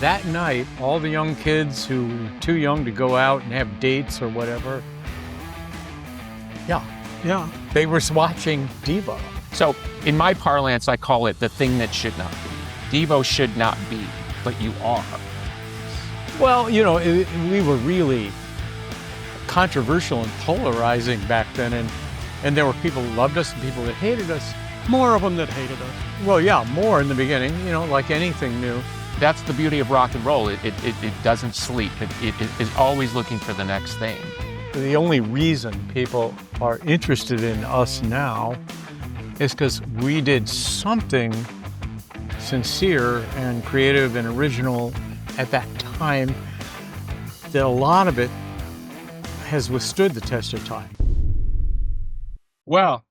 That night, all the young kids who were too young to go out and have dates or whatever, they were watching Devo. So in my parlance, I call it the thing that should not be. Devo should not be, but you are. Well, you know, we were really controversial and polarizing back then, and there were people who loved us and people that hated us. More of them that hated us. Well, yeah, more in the beginning, you know, like anything new. That's the beauty of rock and roll. It doesn't sleep. It is always looking for the next thing. The only reason people are interested in us now is because we did something sincere and creative and original at that time that a lot of it has withstood the test of time. Well,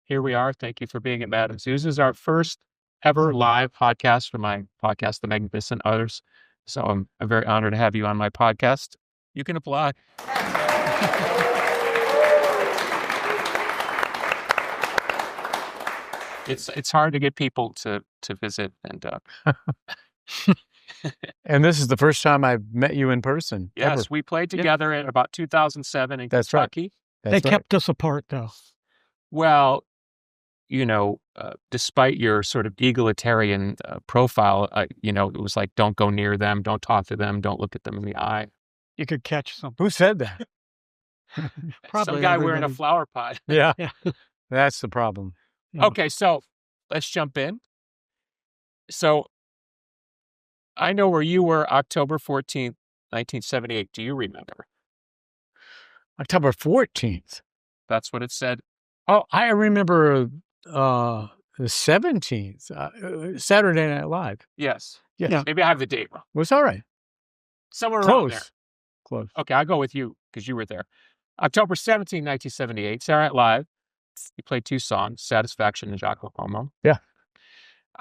here we are. Thank you for being at Madam Zuzu. This is our first ever live podcast for my podcast, The Magnificent Others. So I'm very honored to have you on my podcast. You can apply. It's hard to get people to visit, and And this is the first time I've met you in person. yes, ever. we played together in about 2007 in That's right. Kentucky. They kept us apart, though. Well, you know, despite your sort of egalitarian profile, you know, it was like, don't go near them, don't talk to them, don't look at them in the eye. You could catch something. Who said that? Some guy wearing a flower pot. Yeah, Yeah. that's the problem. Yeah. Okay, so let's jump in. So I know where you were October 14th, 1978. Do you remember? October 14th. That's what it said. Oh, I remember the 17th, Saturday Night Live. Yes. Yes. Yeah. Maybe I have the date wrong. It was all right. Somewhere around there. Close. Okay, I'll go with you because you were there. October 17, 1978, Saturday Night Live. You played two songs, Satisfaction and Jaco Como. Yeah.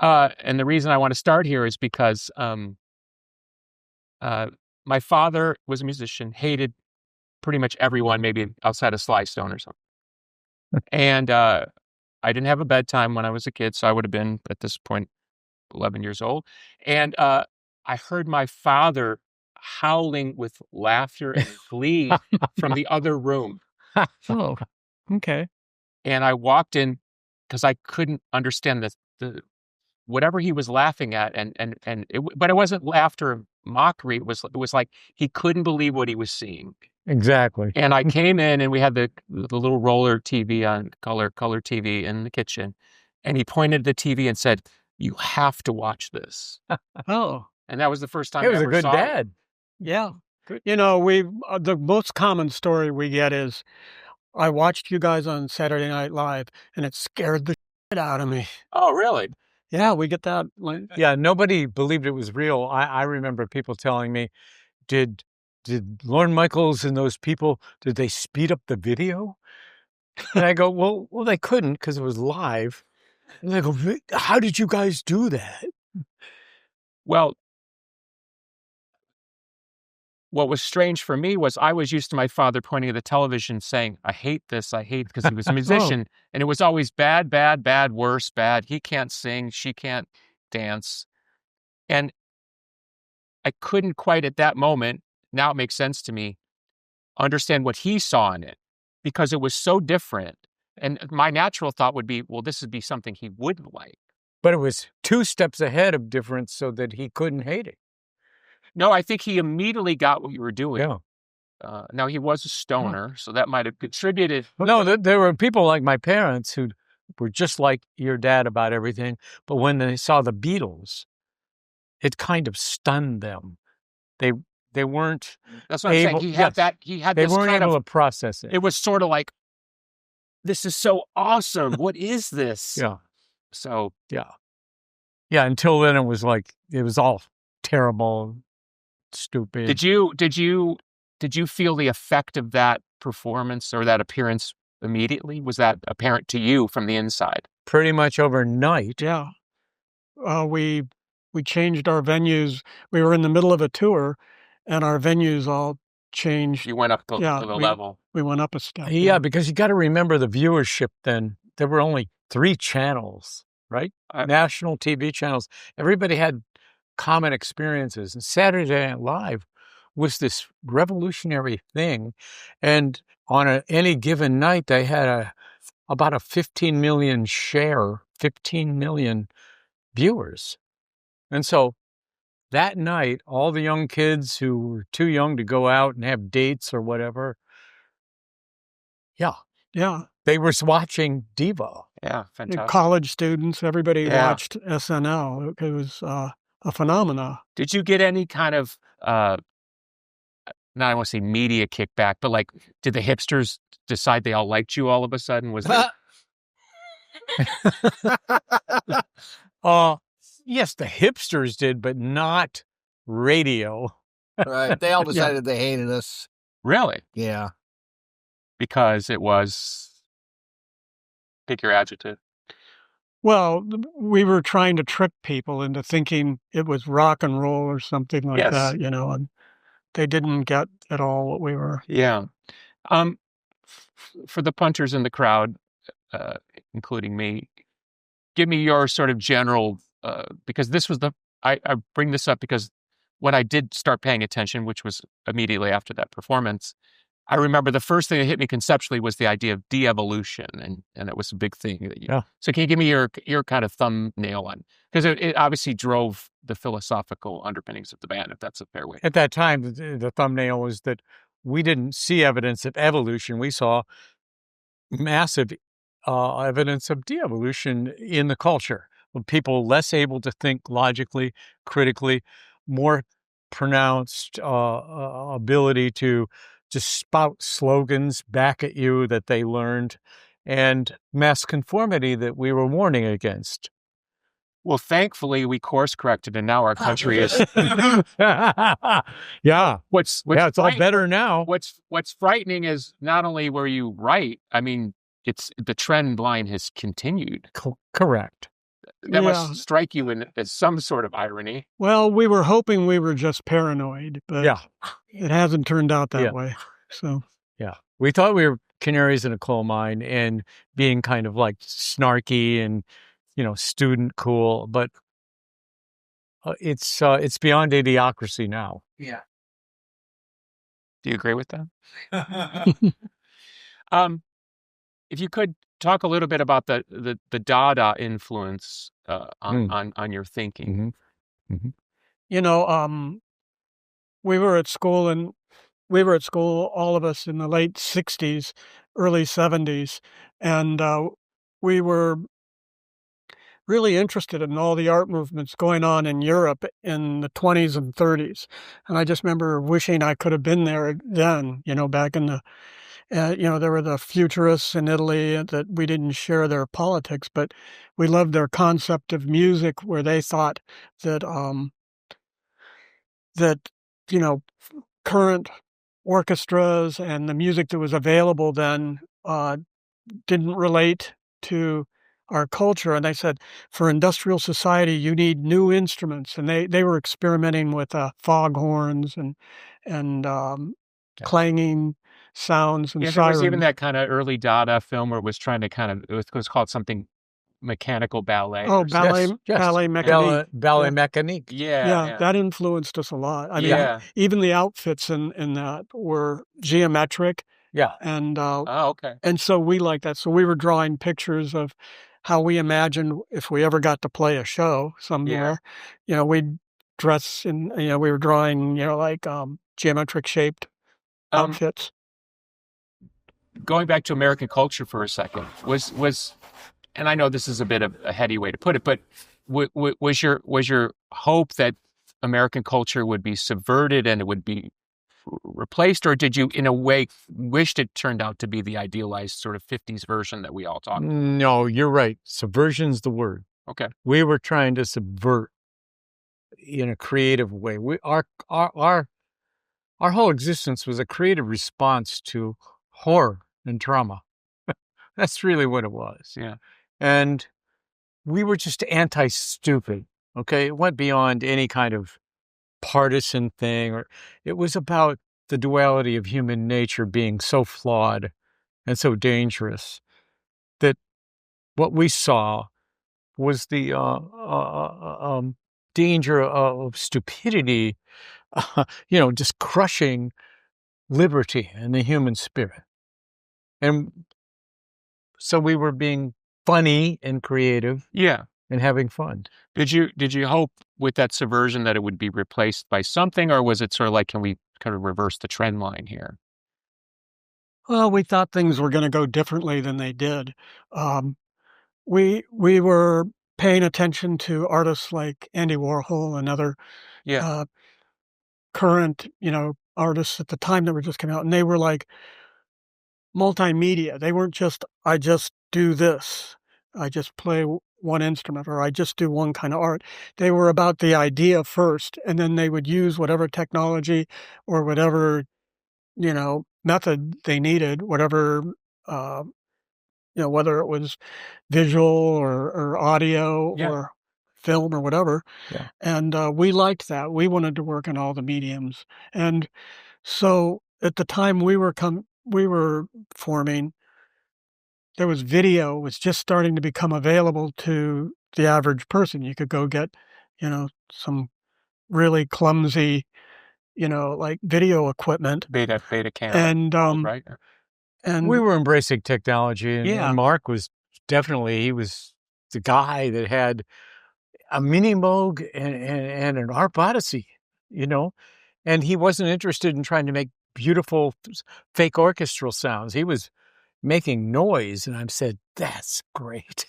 And the reason I want to start here is because my father was a musician, hated pretty much everyone, maybe outside of Sly Stone or something. And I didn't have a bedtime when I was a kid, so I would have been, at this point, 11 years old. And I heard my father howling with laughter and glee from the other room. Oh, okay. And I walked in because I couldn't understand the whatever he was laughing at, but it wasn't laughter and mockery. It was like he couldn't believe what he was seeing. Exactly. And I came in, and we had the little roller TV on, color TV in the kitchen, and he pointed at the TV and said, "You have to watch this." Oh, And that was the first time He was I a ever good saw dad. yeah. You know, the most common story we get is, I watched you guys on Saturday Night Live, and it scared the shit out of me. Oh, really? Yeah, we get that. Yeah, nobody believed it was real. I remember people telling me, did Lorne Michaels and those people, did they speed up the video? And I go, well, they couldn't because it was live. And they go, how did you guys do that? Well, what was strange for me was I was used to my father pointing at the television saying, "I hate this, I hate," because he was a musician. And it was always bad, bad, bad, worse, bad. He can't sing, she can't dance. And I couldn't quite at that moment, now it makes sense to me, understand what he saw in it because it was so different. And my natural thought would be, well, this would be something he wouldn't like. But it was 2 steps ahead of difference so that he couldn't hate it. No, I think he immediately got what you were doing. Yeah. Now, he was a stoner, so that might have contributed. No, there were people like my parents who were just like your dad about everything. But when they saw the Beatles, it kind of stunned them. They weren't That's what I'm saying. able- He had yes. He had they this weren't kind able of. to process it. It was sort of like, this is so awesome. What is this? Yeah. So Yeah. Until then, it was all terrible, stupid. did you feel the effect of that performance or that appearance immediately? Was that apparent to you from the inside? Pretty much overnight. Yeah. We changed our venues. We were in the middle of a tour, and our venues all changed. You went up to Yeah, the level. We went up a step. Yeah, because you got to remember the viewership then. There were only 3 channels, right? I- National TV channels. Everybody had common experiences. And Saturday Night Live was this revolutionary thing. And on any given night, they had about a 15 million share, 15 million viewers. And so that night, all the young kids who were too young to go out and have dates or whatever, they were watching Devo. Yeah, fantastic. College students, everybody watched SNL. It was a phenomena. Did you get any kind of, not I want to say media kickback, but like, did the hipsters decide they all liked you all of a sudden? Was there... Yes, the hipsters did, but not radio. Right. They all decided they hated us. Really? Yeah. Because it was... Pick your adjective. Well, we were trying to trick people into thinking it was rock and roll or something like that, and they didn't get at all what we were. Yeah. For the punters in the crowd, including me, give me your sort of general, because this was I bring this up because when I did start paying attention, which was immediately after that performance, I remember the first thing that hit me conceptually was the idea of de-evolution, and it was a big thing. So can you give me your kind of thumbnail on, because it obviously drove the philosophical underpinnings of the band, if that's a fair way. At that time, the thumbnail was that we didn't see evidence of evolution. We saw massive evidence of de-evolution in the culture. People less able to think logically, critically, more pronounced ability to just spout slogans back at you that they learned, and mass conformity that we were warning against. Well, thankfully, we course corrected, and now our country is... Yeah. It's all better now. What's frightening is not only were you right, I mean, it's the trend line has continued. Correct. That must strike you as some sort of irony. Well, we were hoping we were just paranoid, but it hasn't turned out that way. So we thought we were canaries in a coal mine and being kind of like snarky and student cool, but it's beyond idiocracy now. Yeah. Do you agree with that? If you could talk a little bit about the Dada influence on your thinking. Mm-hmm. We were at school, all of us, in the late 60s, early 70s, and we were really interested in all the art movements going on in Europe in the 20s and 30s. And I just remember wishing I could have been there then, back in the, there were the futurists in Italy that we didn't share their politics, but we loved their concept of music, where they thought that, current orchestras and the music that was available then didn't relate to our culture. And they said, for industrial society, you need new instruments. And they were experimenting with foghorns and clanging sounds and sirens. There was even that kind of early Dada film where it was trying to it was called something mechanical ballet. Oh, ballet mécanique. Ballet mécanique. Yeah, that influenced us a lot. I mean, even the outfits in that were geometric. Yeah. And okay. And so we liked that. So we were drawing pictures of how we imagined if we ever got to play a show somewhere. We'd dress in. We were drawing. Like geometric shaped outfits. Going back to American culture for a second, was, and I know this is a bit of a heady way to put it, but was your hope that American culture would be subverted and it would be replaced, or did you, in a way, wished it turned out to be the idealized sort of 50s version that we all talk about? No, you're right. Subversion's the word. Okay. We were trying to subvert in a creative way. Our whole existence was a creative response to horror and trauma. That's really what it was. Yeah. And we were just anti-stupid. Okay. It went beyond any kind of partisan thing, or it was about the duality of human nature being so flawed and so dangerous that what we saw was the danger of stupidity, just crushing liberty and the human spirit. And so we were being funny and creative. Yeah. And having fun. Did you hope with that subversion that it would be replaced by something, or was it sort of like, can we kind of reverse the trend line here? Well, we thought things were going to go differently than they did. We were paying attention to artists like Andy Warhol and other current, artists at the time that were just coming out, and they were like multimedia. They weren't just, I just do this, I just play one instrument, or I just do one kind of art. They were about the idea first, and then they would use whatever technology or whatever, method they needed, whatever, whether it was visual or audio or film or whatever. Yeah. And we liked that. We wanted to work in all the mediums. And so at the time we were forming, there was video was just starting to become available to the average person. You could go get, some really clumsy, like video equipment. Beta camera. And right. And we were embracing technology, and Mark was he was the guy that had a mini Moog and an ARP Odyssey, and he wasn't interested in trying to make beautiful fake orchestral sounds. He was making noise, and I said, that's great.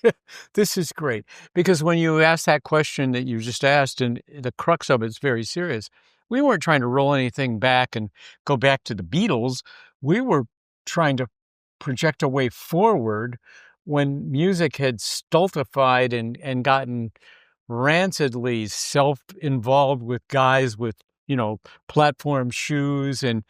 This is great. Because when you ask that question that you just asked, and the crux of it's very serious, we weren't trying to roll anything back and go back to the Beatles. We were trying to project a way forward when music had stultified and gotten rancidly self-involved with guys with, platform shoes and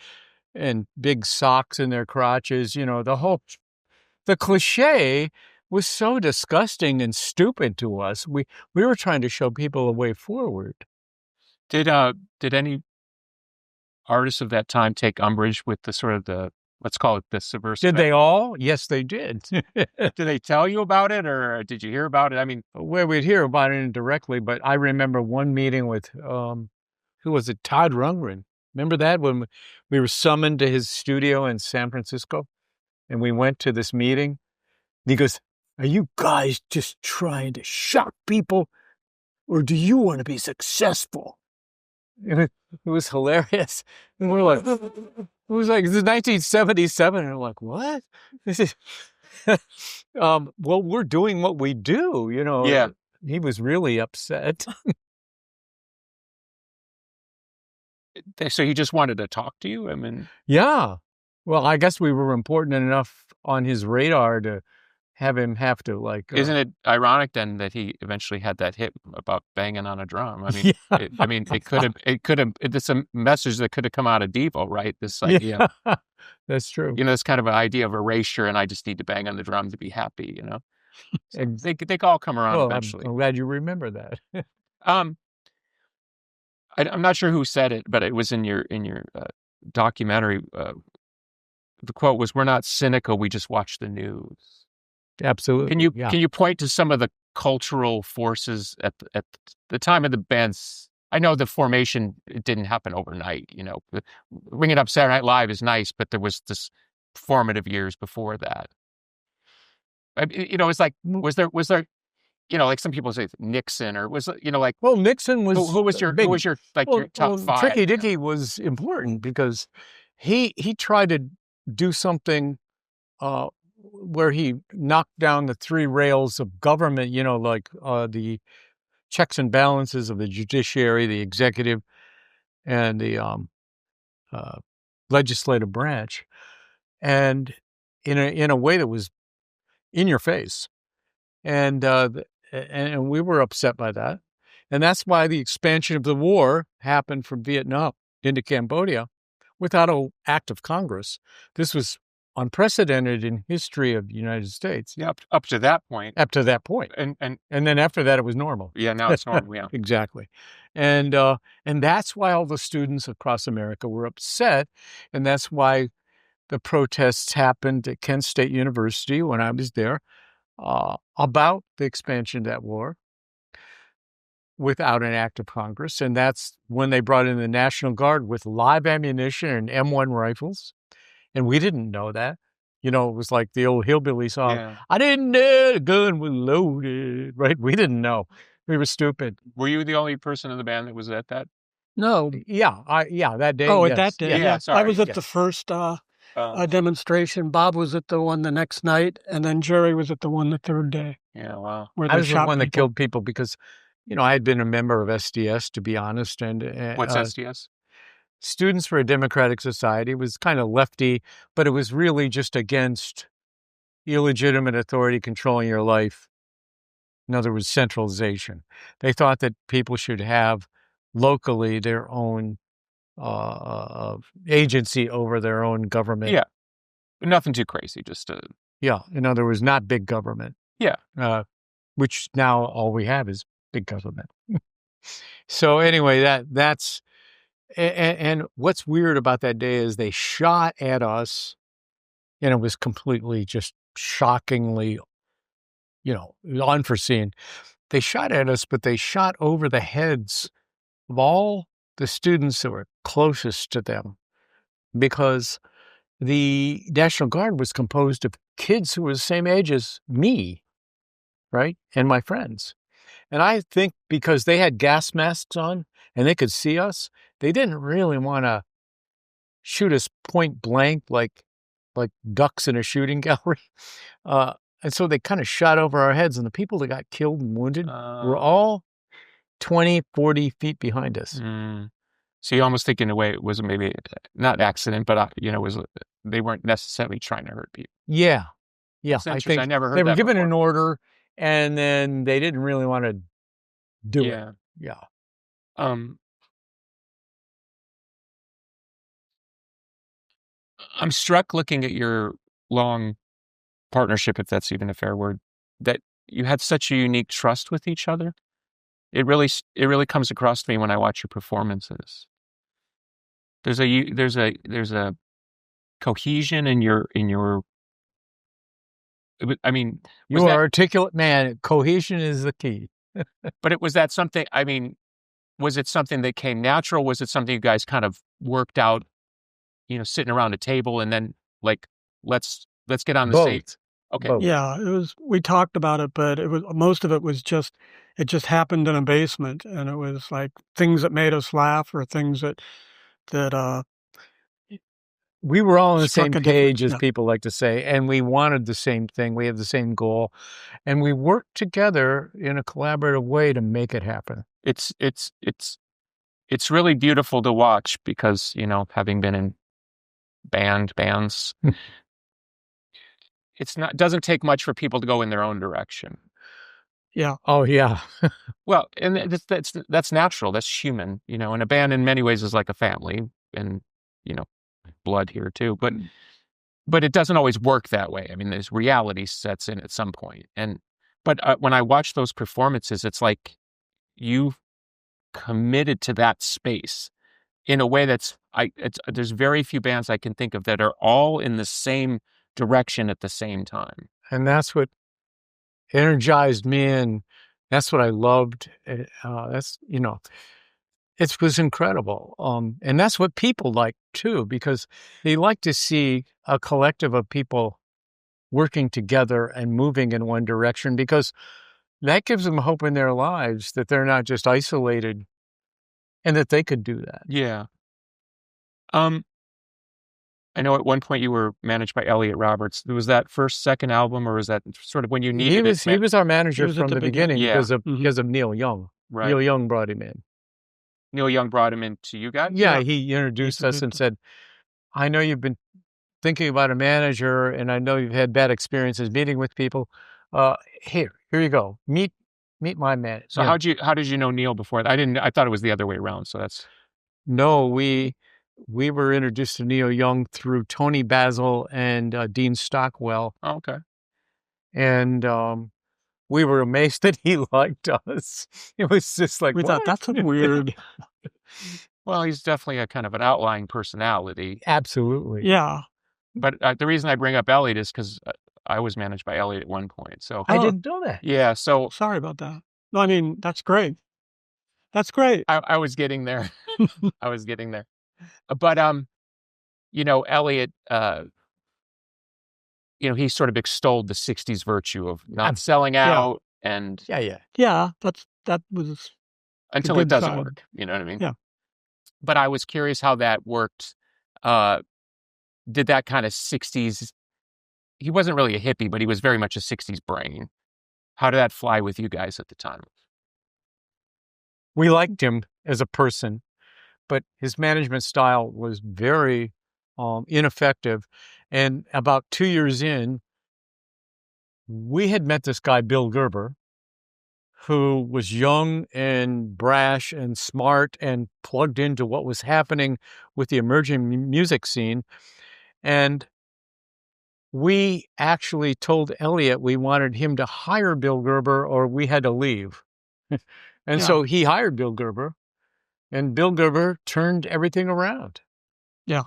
big socks in their crotches. The cliche was so disgusting and stupid to us. We were trying to show people a way forward. Did any artists of that time take umbrage with the sort of let's call it the subversive? Did they all? Yes, they did. Did they tell you about it, or did you hear about it? I mean, well, we'd hear about it indirectly, but I remember one meeting with, who was it? Todd Rundgren. Remember that, when we were summoned to his studio in San Francisco, and we went to this meeting? And he goes, "Are you guys just trying to shock people, or do you want to be successful?" It was hilarious. And we're like, it was like, this is 1977. And we're like, what? This is, well, we're doing what we do, Yeah. He was really upset. So he just wanted to talk to you? I mean, yeah. Well, I guess we were important enough on his radar to have him have to, like... Isn't it ironic then that he eventually had that hit about banging on a drum? I mean, it could have, it's a message that could have come out of Devo, right? This idea. Yeah, that's true. It's kind of an idea of erasure, and I just need to bang on the drum to be happy, So they all come around eventually. I'm glad you remember that. I'm not sure who said it, but it was in your documentary. The quote was, "We're not cynical, we just watch the news." Absolutely. Can you point to some of the cultural forces at the time of the band's? I know the formation, it didn't happen overnight. Ringing Up Saturday Night Live is nice, but there was this formative years before that. It's like, was there? Like some people say Nixon, or was like, well, Nixon was who was your your top five? Tricky Dicky was important because he tried to do something where he knocked down the three rails of government, like the checks and balances of the judiciary, the executive, and the legislative branch, and in a way that was in your face, and we were upset by that, and that's why the expansion of the war happened from Vietnam into Cambodia without an act of Congress. This was unprecedented in history of the United States. Yeah, up to that point. Up to that point. And then after that, it was normal. Yeah, now it's normal, yeah. Exactly. And that's why all the students across America were upset, and that's why the protests happened at Kent State University when I was there about the expansion of that war. without an act of Congress. And that's when they brought in the National Guard with live ammunition and M1 rifles. And we didn't know that. It was like the old hillbilly song. Yeah. I didn't know the gun was loaded, right? We didn't know. We were stupid. Were you the only person in the band that was at that? No. Yeah, that day. Oh, yes. at that day. Yeah, sorry. I was at Yeah. the first demonstration. Bob was at the one the next night, and then Jerry was at the one the third day. Yeah, wow. Where I they was the shot one that people. killed people because, I had been a member of SDS, to be honest. And What's SDS? Students for a Democratic Society. It was kind of lefty, but it was really just against illegitimate authority controlling your life. In other words, centralization. They thought that people should have locally their own agency over their own government. Yeah. Nothing too crazy, just Yeah. In other words, not big government. Yeah. Which now all we have is big government. So anyway, that's and what's weird about that day is they shot at us, and it was completely just shockingly, unforeseen. They shot at us, but they shot over the heads of all the students that were closest to them, because the National Guard was composed of kids who were the same age as me, right? And my friends. And I think because they had gas masks on and they could see us, they didn't really want to shoot us point blank like ducks in a shooting gallery. And so they kind of shot over our heads, and the people that got killed and wounded were all 20, 40 feet behind us. So you almost think in a way it was maybe not accident, but they weren't necessarily trying to hurt people. Yeah. I think I never heard they were that given before. an order, and then they didn't really want to do it. Yeah. I'm struck looking at your long partnership, if that's even a fair word, that you had such a unique trust with each other. It really comes across to me when I watch your performances. There's a cohesion in your. I mean, you're an articulate man. Cohesion is the key. But was that something? I mean, was it something that came natural? Was it something you guys kind of worked out? Sitting around a table and then like, let's get on the same. Okay. Both. Yeah, it was. We talked about it, but most of it was just. It just happened in a basement, and it was like things that made us laugh or things that we were all on the same page, as yeah. people like to say, and we wanted the same thing. We had the same goal, and we worked together in a collaborative way to make it happen. It's really beautiful to watch because, having been in bands, doesn't take much for people to go in their own direction. Yeah. Oh, yeah. Well, and that's natural. That's human. And a band in many ways is like a family, and blood here too. But it doesn't always work that way. I mean, there's reality sets in at some point. But when I watch those performances, it's like you committed to that space in a way there's very few bands I can think of that are all in the same direction at the same time. And that's what energized me, and that's what I loved. It was incredible. And that's what people like too, because they like to see a collective of people working together and moving in one direction, because that gives them hope in their lives that they're not just isolated and that they could do that. Yeah. I know at one point you were managed by Elliot Roberts. Was that second album, or was that sort of when you needed it? He was our manager from the beginning because of Neil Young. Right. Neil Young brought him in. Neil Young brought him in to you guys? Yeah, he introduced us and said, I know you've been thinking about a manager, and I know you've had bad experiences meeting with people. Here you go. Meet my manager. So how did you know Neil before that? I thought it was the other way around. So that's. No, we were introduced to Neil Young through Tony Basil and Dean Stockwell. Oh, okay. And we were amazed that he liked us. It was just like, we thought that's weird. Well, he's definitely a kind of an outlying personality. Absolutely. Yeah. But the reason I bring up Elliot is because I was managed by Elliot at one point. So I didn't know that. Yeah. So sorry about that. No, I mean, that's great. That's great. I was getting there. I was getting there. But Elliot, he sort of extolled the '60s virtue of not selling out, and yeah. That was until it doesn't work. You know what I mean? Yeah. But I was curious how that worked. Did that kind of '60s? He wasn't really a hippie, but he was very much a '60s brain. How did that fly with you guys at the time? We liked him as a person, but his management style was very ineffective. And about 2 years in, we had met this guy, Bill Gerber, who was young and brash and smart and plugged into what was happening with the emerging music scene. And we actually told Elliot we wanted him to hire Bill Gerber or we had to leave. And so he hired Bill Gerber, and Bill Gerber turned everything around. Yeah.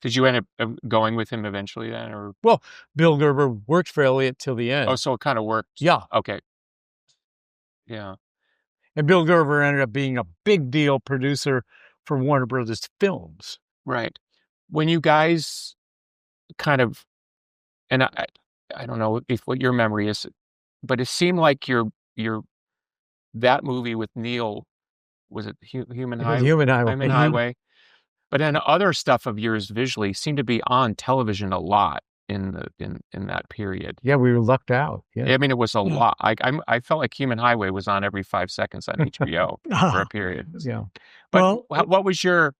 Did you end up going with him eventually then? Or Well, Bill Gerber worked for Elliot till the end. Oh, so it kind of worked. Yeah. Okay. Yeah. And Bill Gerber ended up being a big deal producer for Warner Brothers Films. Right. When you guys kind of, and I don't know if what your memory is, but it seemed like that movie with Neil, was it Human Highway? Human Highway. Human Highway. But then other stuff of yours visually seemed to be on television a lot in that period. Yeah, we were lucked out. Yeah. I mean, it was a lot. I felt like Human Highway was on every 5 seconds on HBO for a period. Yeah. But what was your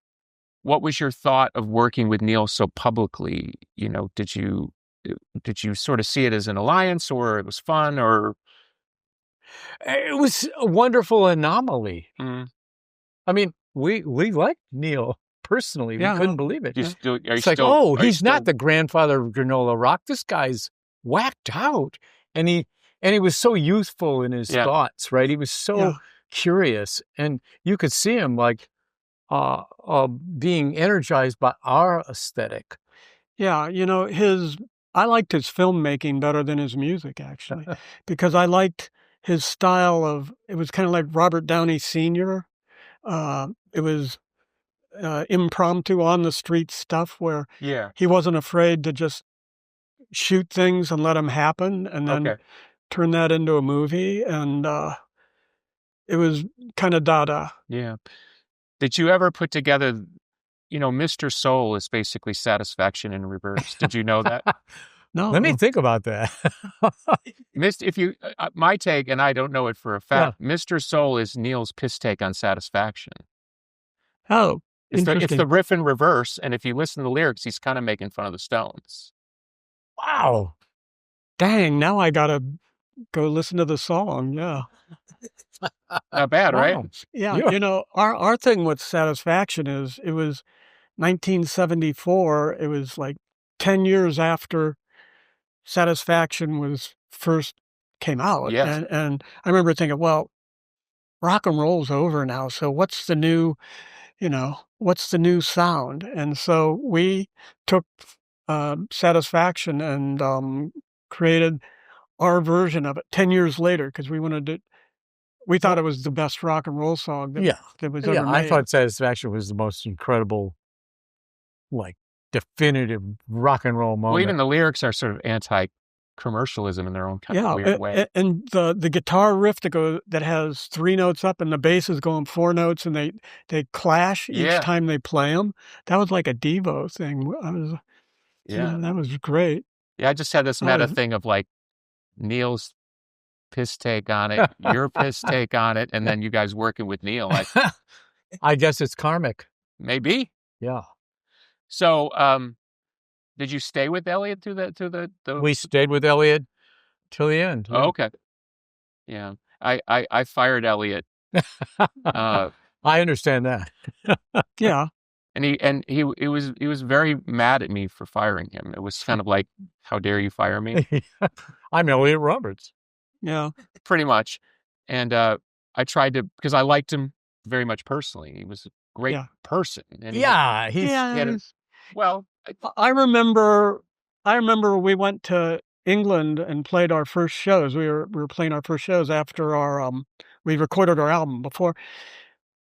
thought of working with Neil so publicly? Did you sort of see it as an alliance, or it was fun, or? It was a wonderful anomaly. Mm. I mean, we liked Neil personally. We couldn't believe it. He's not the grandfather of granola rock. This guy's whacked out. And he was so youthful in his thoughts, right? He was so curious. And you could see him like being energized by our aesthetic. Yeah, I liked his filmmaking better than his music, actually, because I liked his style it was kind of like Robert Downey Sr. It was impromptu, on the street stuff where he wasn't afraid to just shoot things and let them happen and then turn that into a movie. And it was kind of Dada. Yeah. Did you ever put together, Mr. Soul is basically Satisfaction in reverse. Did you know that? No. Let me think about that. My take, and I don't know it for a fact, Mr. Soul is Neil's piss take on Satisfaction. Oh, it's the riff in reverse, and if you listen to the lyrics, he's kind of making fun of the Stones. Wow. Dang, now I gotta go listen to the song, yeah. Not bad, right? Yeah, our thing with Satisfaction is it was 1974, it was like 10 years after Satisfaction was first came out. Yes. And I remember thinking, well, rock and roll's over now, so what's the new sound? And so we took Satisfaction and created our version of it 10 years later because we thought it was the best rock and roll song that was ever made. I thought Satisfaction was the most incredible, like, definitive rock and roll moment. Well, even the lyrics are sort of anti-commercialism in their own kind of weird way. And the guitar riff that has 3 notes up and the bass is going 4 notes and they clash each time they play them. That was like a Devo thing. That was great. Yeah, I just had this meta thing of like Neil's piss take on it, your piss take on it, and then you guys working with Neil. I guess it's karmic. Maybe. Yeah. So, did you stay with Elliot through the? We stayed with Elliot till the end. Oh, okay. Yeah, I fired Elliot. I understand that. Yeah. And he was very mad at me for firing him. It was kind of like, how dare you fire me? I'm Elliot Roberts. Yeah, pretty much. And I tried to, because I liked him very much personally. He was a great person. And I remember we went to England and played our first shows. We were playing our first shows after our we recorded our album before.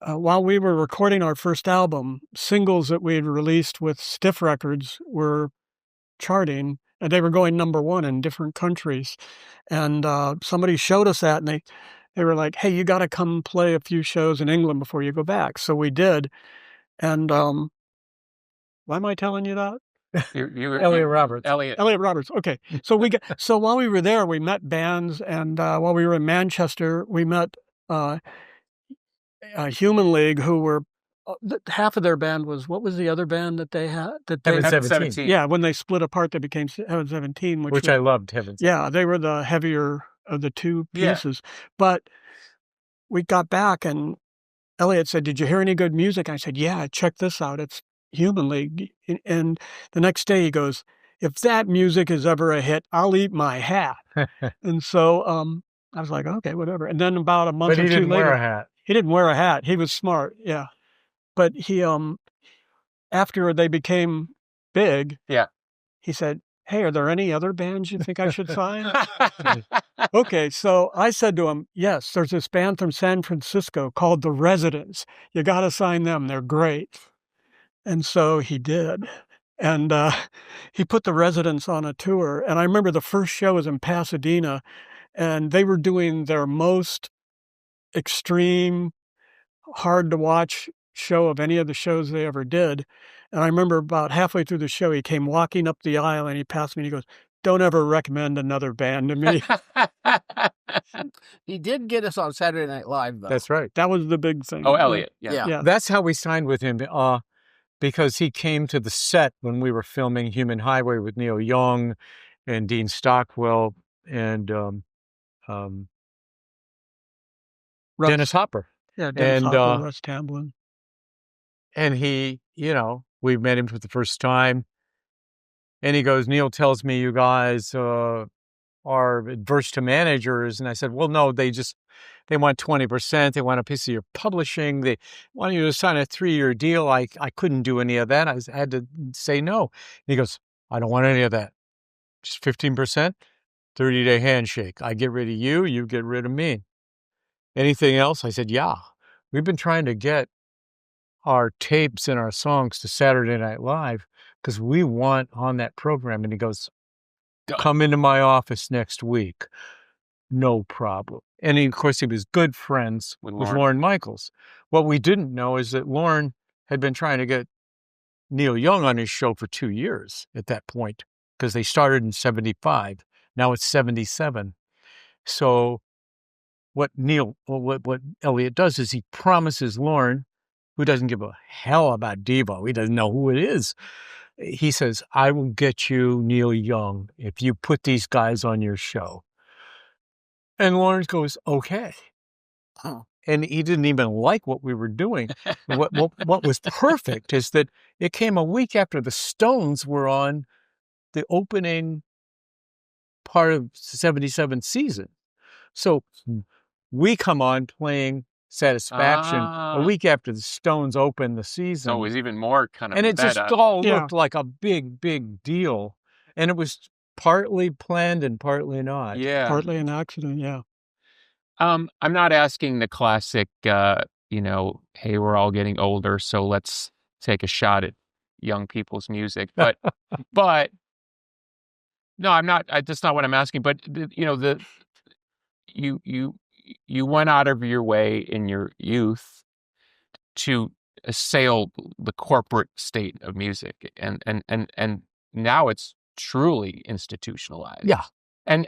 While we were recording our first album, singles that we had released with Stiff Records were charting, and they were going #1 in different countries. And somebody showed us that, and they were like, "Hey, you got to come play a few shows in England before you go back." So we did. And why am I telling you that? Elliot Roberts. Elliot. Roberts. Okay. So while we were there, we met bands, and while we were in Manchester, we met Human League, who were half of their band was, what was the other band that they had? Heaven 17. Yeah, when they split apart, they became Heaven 17, which I loved. Heaven 17. Yeah, they were the heavier of the two pieces. Yeah. But we got back, and Elliot said, "Did you hear any good music?" I said, "Yeah, check this out. It's Human League." And the next day he goes, "If that music is ever a hit, I'll eat my hat." And so I was like, okay, whatever. And then about a month or two later. But he didn't wear a hat. He didn't wear a hat. He was smart, yeah. But he, after they became big, he said, "Hey, are there any other bands you think I should sign?" Okay, so I said to him, "Yes, there's this band from San Francisco called The Residents. You got to sign them. They're great." And so he did. And he put The Residents on a tour. And I remember the first show was in Pasadena, and they were doing their most extreme, hard to watch show of any of the shows they ever did. And I remember about halfway through the show, he came walking up the aisle, and he passed me and he goes, "Don't ever recommend another band to me." He did get us on Saturday Night Live, though. That's right. That was the big thing. Oh, Elliot. Yeah. That's how we signed with him, because he came to the set when we were filming Human Highway with Neil Young and Dean Stockwell and Dennis Hopper. Yeah, Dennis Hopper, Russ Tamblyn. And he, we met him for the first time. And he goes, "Neil tells me you guys are adverse to managers." And I said, "Well, no, they want 20%. They want a piece of your publishing. They want you to sign a 3-year deal." I couldn't do any of that. I had to say no. And he goes, "I don't want any of that. Just 15%, 30-day handshake. I get rid of you, you get rid of me. Anything else?" I said, "Yeah. We've been trying to get our tapes and our songs to Saturday Night Live because we want on that program." And he goes, "Come into my office next week." No problem. And of course, he was good friends with Lorne Michaels. What we didn't know is that Lorne had been trying to get Neil Young on his show for 2 years at that point, because they started in 75. Now it's 77. So what Elliot does is he promises Lorne, who doesn't give a hell about Devo, he doesn't know who it is. He says, "I will get you Neil Young if you put these guys on your show." And Lawrence goes, "Okay." And he didn't even like what we were doing. What was perfect is that it came a week after the Stones were on the opening part of 77 season. So we come on playing Satisfaction a week after the Stones opened the season. So it was even more kind of and it just all looked like a big, big deal. And it was partly planned and partly not. Yeah. Partly an accident, yeah. I'm not asking the classic, hey, we're all getting older, so let's take a shot at young people's music. But, no, I'm not. That's not what I'm asking. But you went out of your way in your youth to assail the corporate state of music, and now it's truly institutionalized. Yeah, and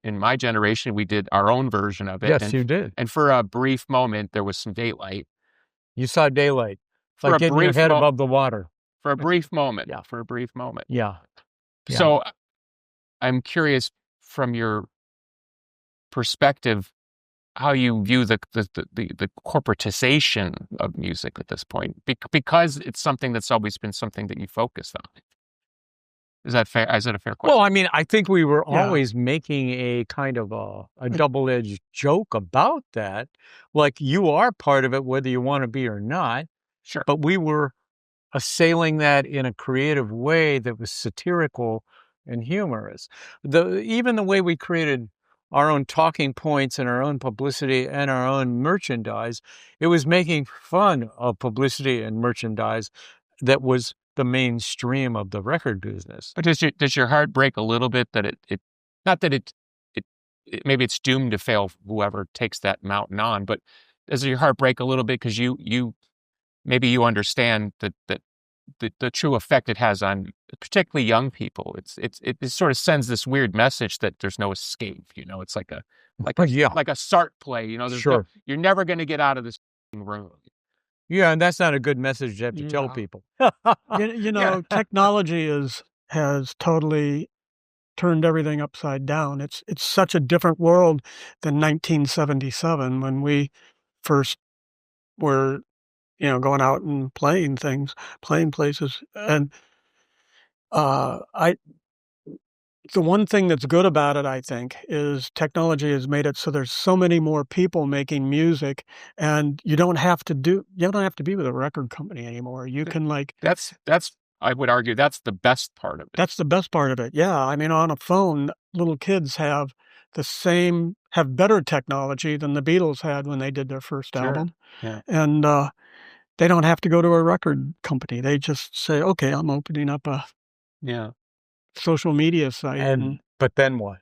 in my generation, we did our own version of it. Yes, you did. And for a brief moment, there was some daylight. You saw daylight. It's like getting your head above the water. For a brief moment. Yeah. For a brief moment. Yeah. So I'm curious from your perspective how you view the corporatization of music at this point, because it's something that's always been something that you focused on. Is that fair? Is that a fair question? Well, I mean, I think we were always making a kind of a double-edged joke about that. Like, you are part of it, whether you want to be or not. Sure. But we were assailing that in a creative way that was satirical and humorous. Even the way we created our own talking points and our own publicity and our own merchandise. It was making fun of publicity and merchandise that was the mainstream of the record business. But does your heart break a little bit that it not that it maybe it's doomed to fail, whoever takes that mountain on, but does your heart break a little bit because you maybe you understand that the true effect it has on particularly young people? It sort of sends this weird message that there's no escape. It's like a Yeah. like a Sartre play. There's Sure. you're never going to get out of this room. Yeah, and that's not a good message to have to tell Yeah. people. Technology has totally turned everything upside down. It's such a different world than 1977 when we first were, going out and playing places. And the one thing that's good about it, I think, is technology has made it so there's so many more people making music, and you don't have to be with a record company anymore. You can That's I would argue that's the best part of it. That's the best part of it. Yeah, I mean, on a phone, little kids have better technology than the Beatles had when they did their first album. Yeah. And they don't have to go to a record company. They just say, "Okay, I'm opening up a social media site." But then what?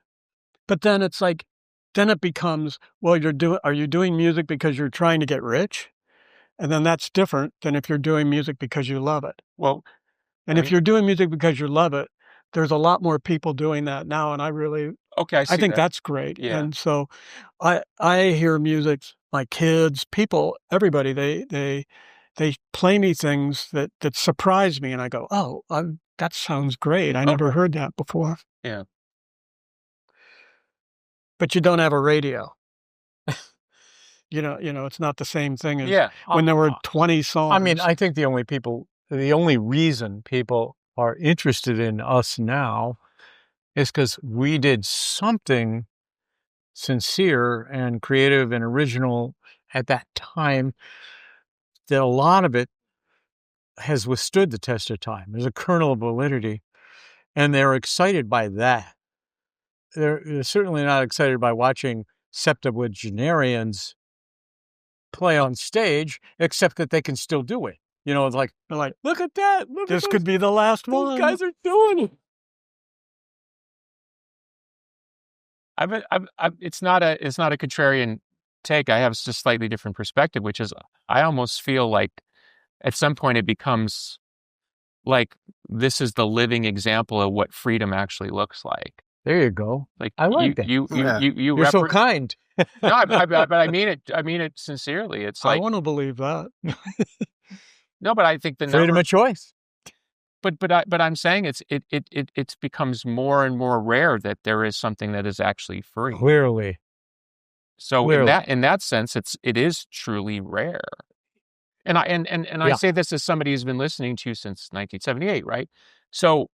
But then it's like, then it becomes, well, are you doing music because you're trying to get rich? And then that's different than if you're doing music because you love it. Well, and if you're doing music because you love it, there's a lot more people doing that now, and I think that's great. Yeah. And so I hear music, my kids, people, everybody, they play me things that surprise me, and I go, "Oh, that sounds great. I never heard that before." Yeah. But you don't have a radio. It's not the same thing as when there were 20 songs. I mean, I think the only reason people are interested in us now is because we did something sincere and creative and original at that time that a lot of it has withstood the test of time. There's a kernel of validity, and they're excited by that. They're certainly not excited by watching septuagenarians play on stage, except that they can still do it. It's like, they're like, look at that. This could be the last one. Those guys are doing it. It's not a contrarian take. I have a slightly different perspective, which is I almost feel like at some point it becomes like this is the living example of what freedom actually looks like. There you go. Like I like that. You're so kind. No, but I mean it. I mean it sincerely. It's like I want to believe that. No, but I think the freedom of choice. But I'm saying it becomes more and more rare that there is something that is actually free. Clearly. So in that sense, it is truly rare. And I say this as somebody who's been listening to you since 1978, right? So,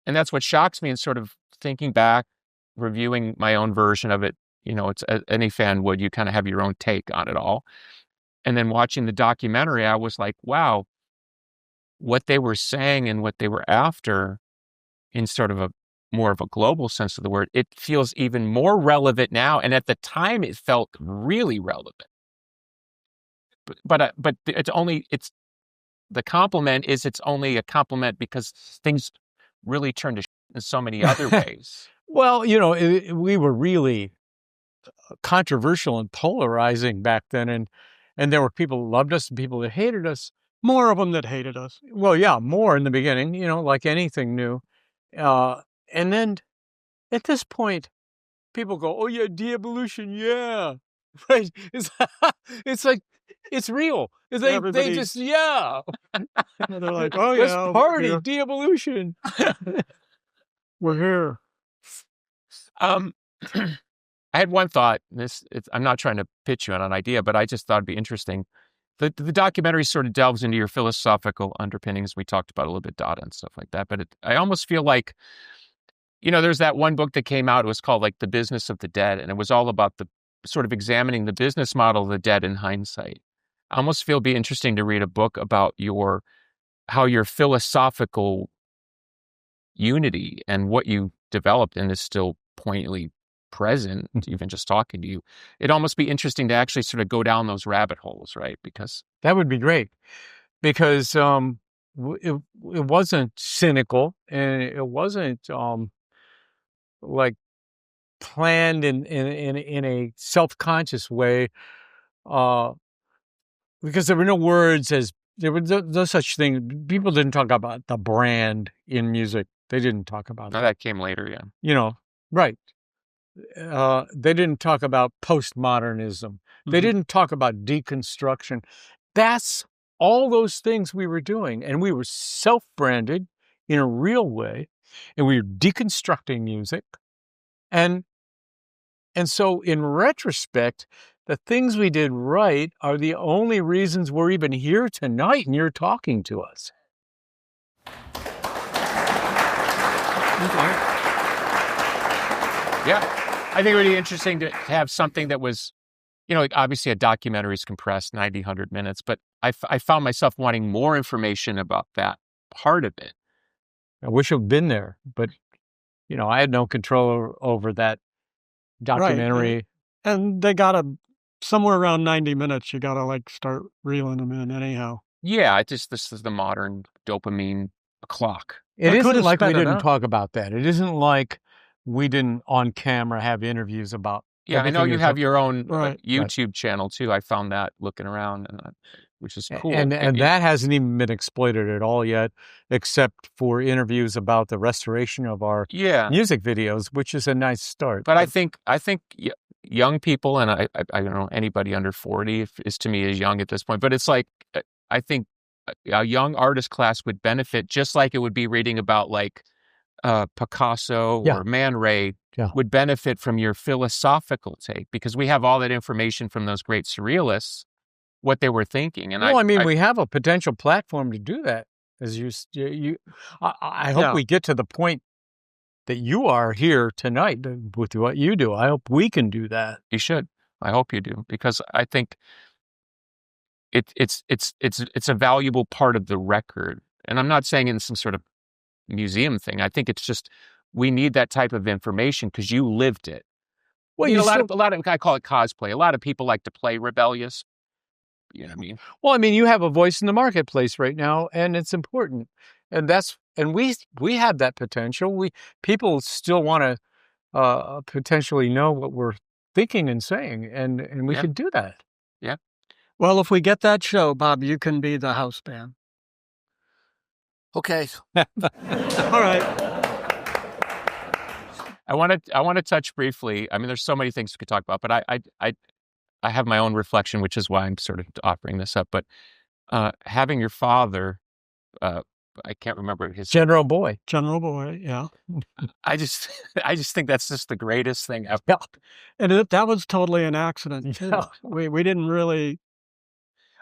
and that's what shocks me, and sort of thinking back, reviewing my own version of it. It's any fan would. You kind of have your own take on it all. And then watching the documentary, I was like, wow, what they were saying and what they were after in sort of more of a global sense of the word, it feels even more relevant now. And at the time it felt really relevant. But it's the compliment is it's only a compliment because things really turned to shit in so many other ways. Well, we were really controversial and polarizing back then, and there were people who loved us and people that hated us. More of them that hated us. Well, yeah, more in the beginning, like anything new. And then at this point, people go, "Oh yeah, de-evolution, yeah." Right? It's like, it's real. They just, yeah. They're like, "Oh yeah, let's party, de-evolution." We're here. I had one thought. I'm not trying to pitch you on an idea, but I just thought it'd be interesting. The documentary sort of delves into your philosophical underpinnings. We talked about a little bit Dada and stuff like that, but I almost feel like, there's that one book that came out. It was called like The Business of the Dead, and it was all about the sort of examining the business model of the dead in hindsight. I almost feel it'd be interesting to read a book about how your philosophical unity and what you developed and is still poignantly present, even just talking to you, it'd almost be interesting to actually sort of go down those rabbit holes, right? Because that would be great, because it wasn't cynical, and it wasn't like planned in a self-conscious way, because there were no words, as there was no such thing. People didn't talk about the brand in music. They didn't talk about that came later, yeah. You know, right. They didn't talk about postmodernism. They didn't talk about deconstruction. That's all those things we were doing, and we were self-branded in a real way, and we were deconstructing music. And so in retrospect, the things we did right are the only reasons we're even here tonight and you're talking to us. Yeah. I think it would be interesting to have something that was, like obviously a documentary is compressed 90, 100 minutes, but I found myself wanting more information about that part of it. I wish I'd been there, but, I had no control over that documentary. Right. And they got somewhere around 90 minutes, you got to start reeling them in anyhow. Yeah, this is the modern dopamine clock. It isn't like we didn't talk about that. It isn't like we didn't on camera have interviews about. Yeah, I know you have your own YouTube channel too. I found that looking around, which is cool. And that hasn't even been exploited at all yet, except for interviews about the restoration of our music videos, which is a nice start. But I think young people, and I don't know, anybody under 40 is to me is young at this point. But it's like I think a young artist class would benefit, just like it would be reading about Picasso or Man Ray would benefit from your philosophical take, because we have all that information from those great surrealists, what they were thinking. And we have a potential platform to do that. As I hope we get to the point that you are here tonight with what you do. I hope we can do that. You should. I hope you do, because I think it's a valuable part of the record. And I'm not saying in some sort of museum thing. I think it's just we need that type of information because you lived it. Well, a lot of I call it cosplay. A lot of people like to play rebellious. You know what I mean? Well, I mean, you have a voice in the marketplace right now, and it's important. And we have that potential. People still want to potentially know what we're thinking and saying, and we could do that. Yeah. Well, if we get that show, Bob, you can be the house band. Okay. All right. I want to touch briefly. I mean, there's so many things we could talk about, but I have my own reflection, which is why I'm sort of offering this up. But having your father, I can't remember his General Bowie, yeah. I just think that's just the greatest thing ever. Yeah. And that was totally an accident too. Yeah. We didn't really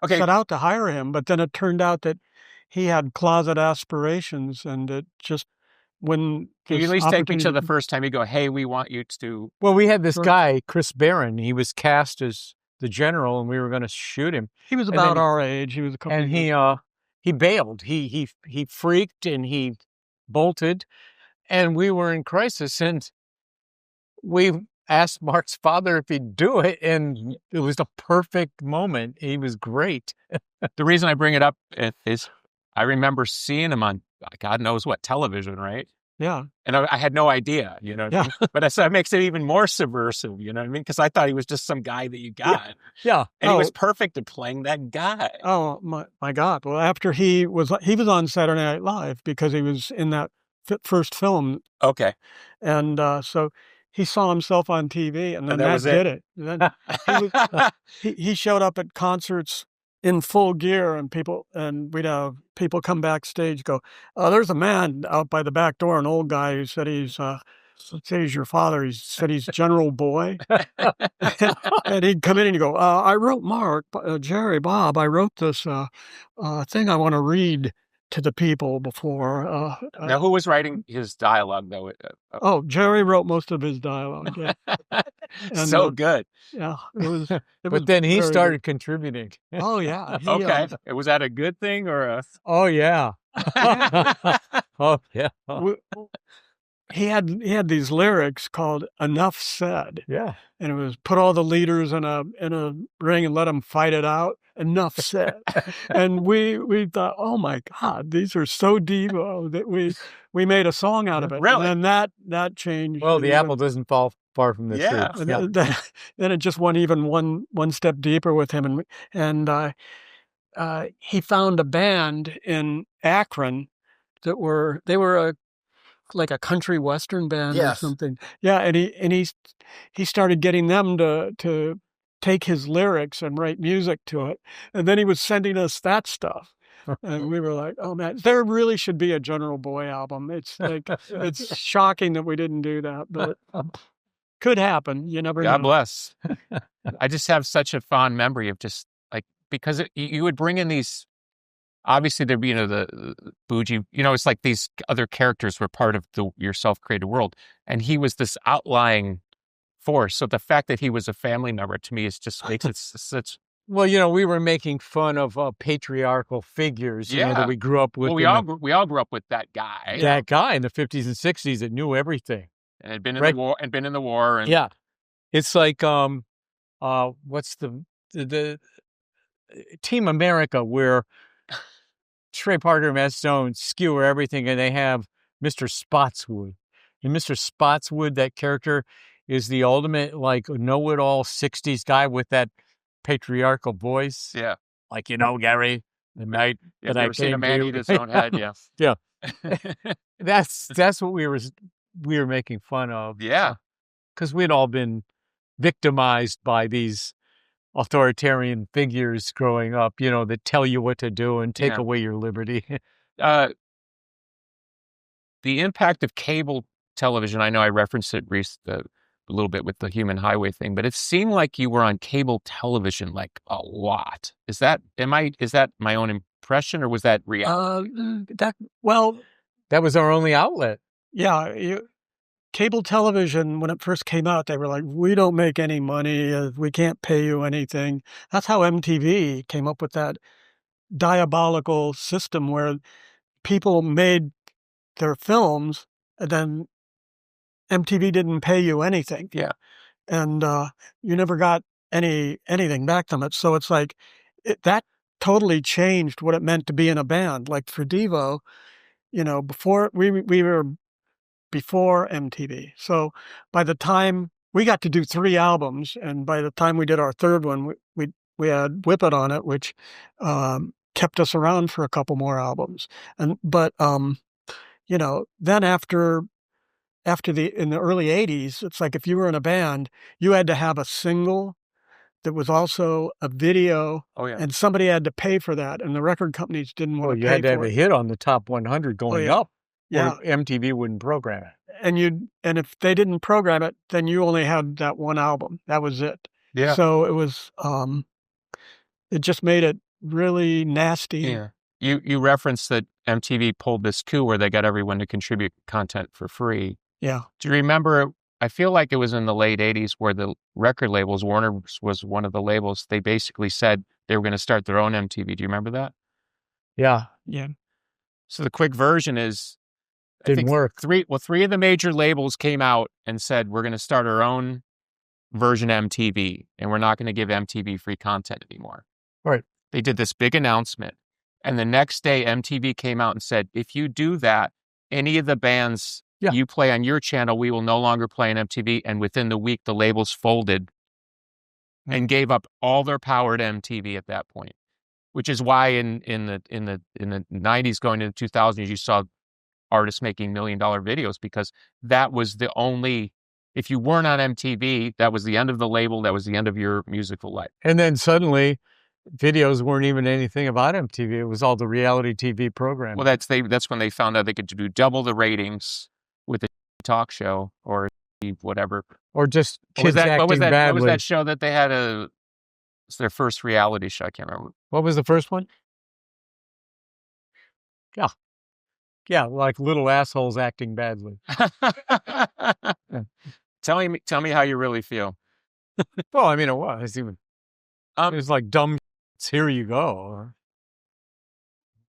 set out to hire him, but then it turned out that he had closet aspirations, and it just when can you at least take me to the first time you go, hey, we want you to. Well, we had this guy, Chris Barron. He was cast as the general, and we were going to shoot him. He was about our age. He was a couple. And he bailed. He freaked and he bolted, and we were in crisis. And we asked Mark's father if he'd do it, and it was the perfect moment. He was great. The reason I bring it up is I remember seeing him on God knows what television, right? Yeah. And I had no idea, you know. Yeah. But so it makes it even more subversive, you know what I mean? Because I thought he was just some guy that you got. Yeah. And he was perfect at playing that guy. Oh, my God. Well, after he was on Saturday Night Live because he was in that first film. Okay. And so he saw himself on TV, and then that did it. And then he showed up at concerts in full gear, and we'd have people come backstage, go, there's a man out by the back door, an old guy who said he's your father. He said he's General Boy. And he'd come in and he'd go, I wrote Mark, Jerry, Bob, I wrote this thing I want to read to the people before. Now, who was writing his dialogue, though? Jerry wrote most of his dialogue. Yeah. And, so good. Yeah. But then he started contributing. Oh, yeah. Okay. Was that a good thing or a... Oh, yeah. Oh, yeah. he had these lyrics called "Enough Said." Yeah. And it was put all the leaders in a ring and let them fight it out. Enough said. And we thought, oh my God, these are so Devo that we made a song out of it. Really? And then that changed. Well, the apple doesn't fall far from the Yeah. tree. Yeah. Then it just went even one step deeper with him, and he found a band in Akron that were like a country western band or Yes. something. Yeah, and he started getting them to take his lyrics and write music to it, and then he was sending us that stuff. And we were like, "Oh man, there really should be a General Boy album." It's like it's shocking that we didn't do that, but could happen. You never know. God bless. I just have such a fond memory of just like, because you would bring in these, obviously there'd be, the bougie, it's like these other characters were part of your self-created world. And he was this outlying force. So the fact that he was a family member to me just makes it such. Well, we were making fun of patriarchal figures, that we grew up with. Well, we all grew up with that guy. That guy in the 50s and 60s that knew everything. And had been in the war. And yeah. It's like, what's the Team America, where Trey Parker and Matt Stone skewer everything, and they have Mr. Spotswood. And Mr. Spotswood, that character, is the ultimate, like, know-it-all 60s guy with that patriarchal voice. Yeah. Like, Gary, the night that I seen a came man to eat his own head, yeah. Yeah. That's what we were making fun of. Yeah. Because we'd all been victimized by these authoritarian figures growing up, that tell you what to do and take away your liberty. The impact of cable television, I know I referenced it a little bit with the Human Highway thing, but it seemed like you were on cable television like a lot. Is that my own impression, or was that reality? That was our only outlet. Yeah. Cable television, when it first came out, they were like, we don't make any money. We can't pay you anything. That's how MTV came up with that diabolical system where people made their films and then MTV didn't pay you anything. Yeah. And you never got anything back from it. So it's like that totally changed what it meant to be in a band. Like for Devo, before we were before MTV. So by the time we got to do 3 albums, and by the time we did our third one, we had Whip It on it, which kept us around for a couple more albums. But then after in the early 80s, it's like if you were in a band, you had to have a single that was also a video, and somebody had to pay for that, and the record companies didn't want to pay for it. You had to have a hit on the top 100 going up. Yeah, or MTV wouldn't program it. And if they didn't program it, then you only had that one album. That was it. Yeah. So it was, it just made it really nasty. Yeah. You referenced that MTV pulled this coup where they got everyone to contribute content for free. Yeah. Do you remember? I feel like it was in the late 80s where the record labels, Warner was one of the labels, they basically said they were going to start their own MTV. Do you remember that? Yeah. Yeah. So the quick version is, Didn't work. 3 of the major labels came out and said, we're going to start our own version MTV, and we're not going to give MTV free content anymore. Right. They did this big announcement, and the next day MTV came out and said, if you do that, any of the bands you play on your channel, we will no longer play on MTV. And within the week, the labels folded and gave up all their power to MTV at that point, which is why in the 90s going into the 2000s, you saw artists making $1 million videos, because that was the only, if you weren't on MTV, that was the end of the label, that was the end of your musical life. And then suddenly videos weren't even anything about MTV. It was all the reality TV program. Well, that's when they found out they could do double the ratings with a talk show or whatever. Or just kids acting badly. What was that show that they had it's their first reality show? I can't remember. What was the first one? Yeah. Yeah, like little assholes acting badly. Tell me how you really feel. Well, I mean, it was even. It was like dumb. Here you go.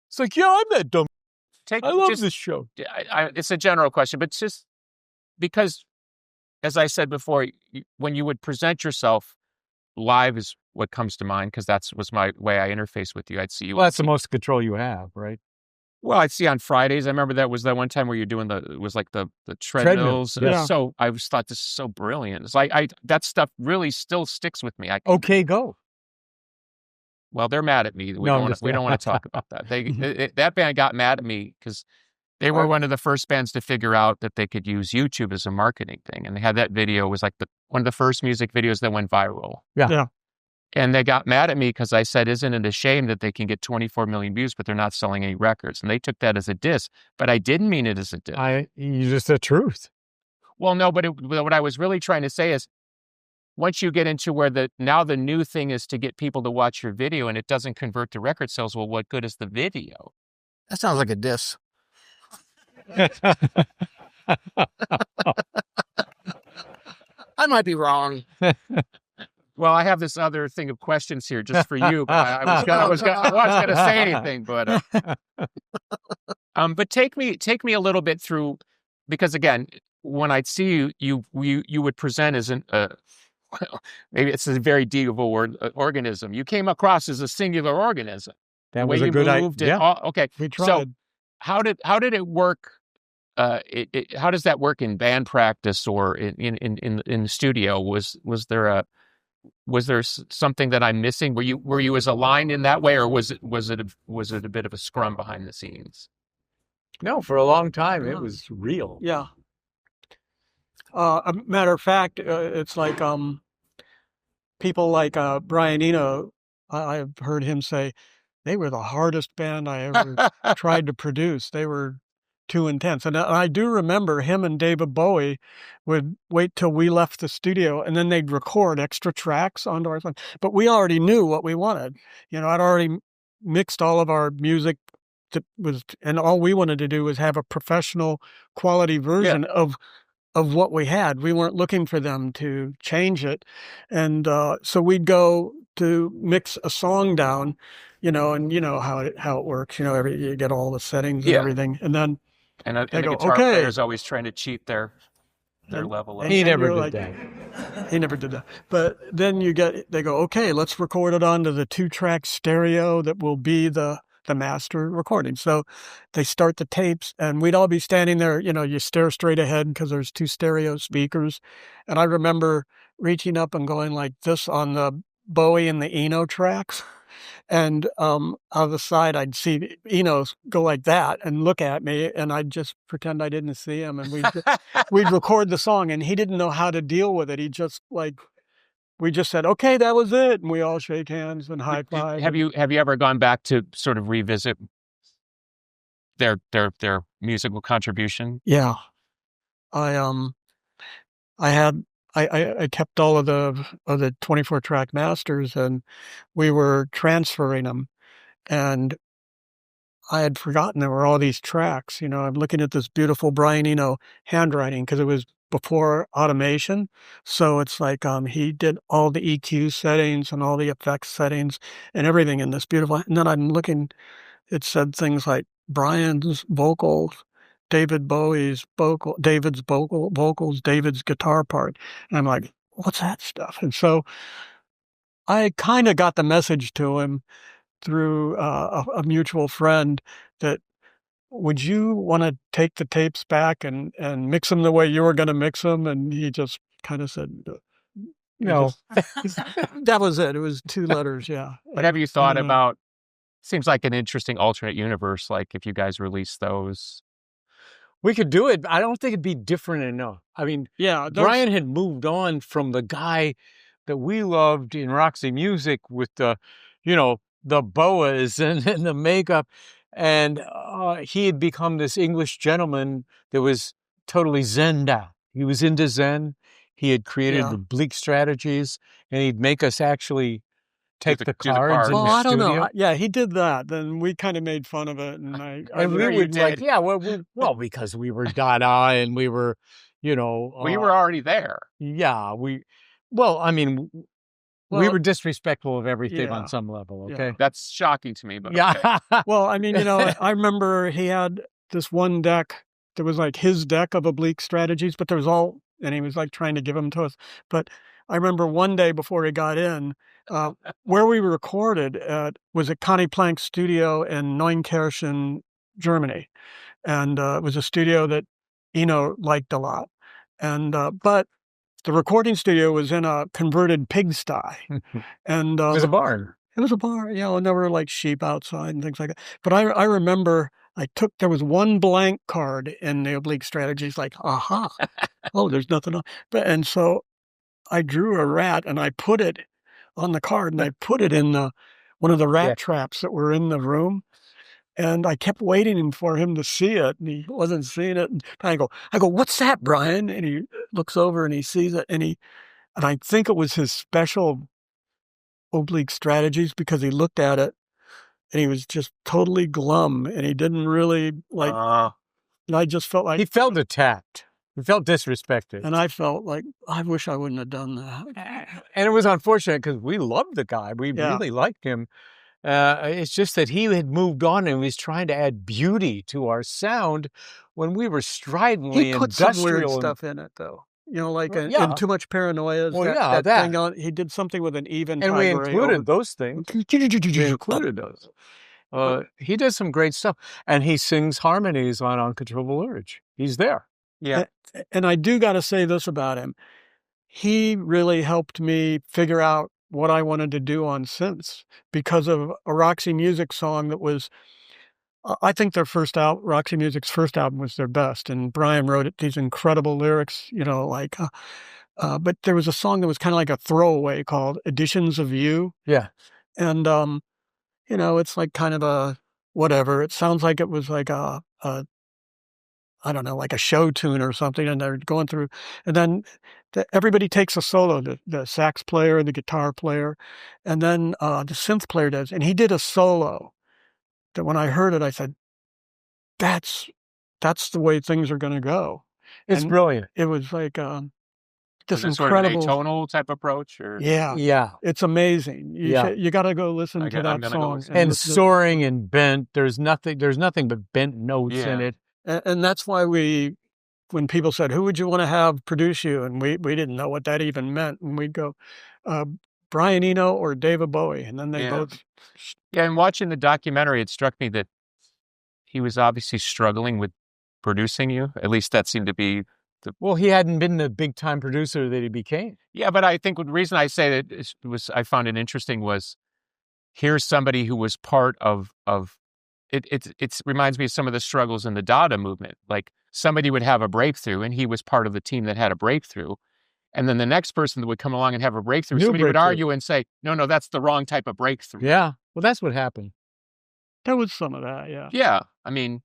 It's like, yeah, I'm that dumb. I love this show. It's a general question, but just because, as I said before, when you would present yourself live is what comes to mind, because was my way I interface with you. I'd see you. Well, that's the most control you have, right? Well, I'd see on Fridays. I remember that was that one time where you're doing it was like the treadmills. Yeah. So I was thought this is so brilliant. It's like that stuff really still sticks with me. Okay, go. Well, they're mad at me. We don't want to talk about that. That band got mad at me because they were one of the first bands to figure out that they could use YouTube as a marketing thing. And they had that video, was like one of the first music videos that went viral. Yeah. And they got mad at me because I said, isn't it a shame that they can get 24 million views, but they're not selling any records? And they took that as a diss, but I didn't mean it as a diss. Just the truth. Well, no, but what I was really trying to say is, once you get into where now the new thing is to get people to watch your video and it doesn't convert to record sales, well, what good is the video? That sounds like a diss. I might be wrong. Well, I have this other thing of questions here just for you. But I was going to say anything, but take me a little bit through, because again, when I'd see you would present as maybe it's a very Devo word, organism. You came across as a singular organism. That was a good idea. Okay, We tried. So how did it work? How does that work in band practice or in the studio? Was there something that I'm missing? Were you as aligned in that way, or was it a bit of a scrum behind the scenes? No, for a long time it was real. Yeah. A matter of fact, it's like people like Brian Eno. I've heard him say they were the hardest band I ever tried to produce. They were too intense. And I do remember him and David Bowie would wait till we left the studio, and then they'd record extra tracks onto our phone. But we already knew what we wanted. I'd already mixed all of our music and all we wanted to do was have a professional quality version of what we had. We weren't looking for them to change it. And so we'd go to mix a song down, and how it works. You get all the settings and everything. And then the guitar player is always trying to cheat their level up. He never did that. He never did that. But then they go, okay, let's record it onto the 2-track stereo that will be the master recording. So they start the tapes, and we'd all be standing there, you stare straight ahead because there's 2 stereo speakers. And I remember reaching up and going like this on the Bowie and the Eno tracks. And out of the side, I'd see Eno go like that and look at me, and I'd just pretend I didn't see him. And we'd record the song, and he didn't know how to deal with it. He just we just said, okay, that was it. And we all shake hands and high five. Have you ever gone back to sort of revisit their musical contribution? Yeah. I kept all of the 24-track masters, and we were transferring them. And I had forgotten there were all these tracks. I'm looking at this beautiful Brian Eno handwriting because it was before automation. So it's like he did all the EQ settings and all the effects settings and everything in this beautiful. And then I'm looking, it said things like Brian's vocals, David Bowie's David's vocals, David's guitar part. And I'm like, what's that stuff? And so I kind of got the message to him through a mutual friend that, would you want to take the tapes back and mix them the way you were going to mix them? And he just kind of said, no. That was it. It was 2 letters, yeah. But have you thought about, seems like an interesting alternate universe, like if you guys release those? We could do it. I don't think it'd be different enough. I mean, Brian had moved on from the guy that we loved in Roxy Music with the boas and the makeup. And he had become this English gentleman that was totally Zenned out. He was into Zen. He had created the Bleak strategies, and he'd make us actually take the cards in the I don't studio. know. Yeah, he did that. Then we kind of made fun of it, and we would like, well, because we were Dada, and we were, we were already there. Yeah, we were disrespectful of everything on some level. Okay, that's shocking to me, but Well, I remember he had this one deck there was like his deck of oblique strategies, but there was all, and he was like trying to give them to us. But I remember one day before he got in, where we recorded was at Connie Plank's studio in Neunkirchen, Germany. And it was a studio that Eno liked a lot. And but the recording studio was in a converted pigsty. And It was a barn. It was a barn, and there were like sheep outside and things like that. But I remember there was one blank card in the oblique strategies, like, aha, oh, there's nothing on. And so I drew a rat and I put it on the card and I put it in one of the rat traps that were in the room. And I kept waiting for him to see it, and he wasn't seeing it. And I go, what's that, Brian? And he looks over and he sees it, and I think it was his special oblique strategies, because he looked at it and he was just totally glum, and he didn't really like. And I just felt like he felt attacked. He felt disrespected, and I felt like I wish I wouldn't have done that. And it was unfortunate because we loved the guy. We really liked him. It's just that he had moved on and was trying to add beauty to our sound when we were stridently He put some weird industrial. stuff in it, though. Like in Too Much Paranoia. Well, that thing on. He did something with an even. And we included those things. We included those. He does some great stuff, and he sings harmonies on Uncontrollable Urge. He's there. Yeah. And I do got to say this about him. He really helped me figure out what I wanted to do on synths, because of a Roxy Music song that was, I think Roxy Music's first album was their best, and Brian wrote these incredible lyrics, but there was a song that was kind of like a throwaway called Editions of You. Yeah. And, it's like kind of a whatever. It sounds like it was like I don't know, like a show tune or something, and they're going through, and then everybody takes a solo, the sax player, the guitar player, and then the synth player does, and he did a solo that when I heard it, I said, that's the way things are going to go. It's brilliant. It was like this incredible sort of atonal type approach, or yeah, it's amazing. You got to go listen to that song. And soaring and bent. There's nothing but bent notes in it. And that's why when people said, who would you want to have produce you? And we didn't know what that even meant. And we'd go, Brian Eno or Devo Bowie. And then they both. Yeah, and watching the documentary, it struck me that he was obviously struggling with producing you. At least that seemed to be Well, he hadn't been the big-time producer that he became. Yeah, but I think the reason I say that I found it interesting was, here's somebody who was part of it reminds me of some of the struggles in the Dada movement. Like, somebody would have a breakthrough, and he was part of the team that had a breakthrough. And then the next person that would come along and have a breakthrough, somebody would argue and say, no, that's the wrong type of breakthrough. Yeah, well, that's what happened. There was some of that, yeah. Yeah, I mean,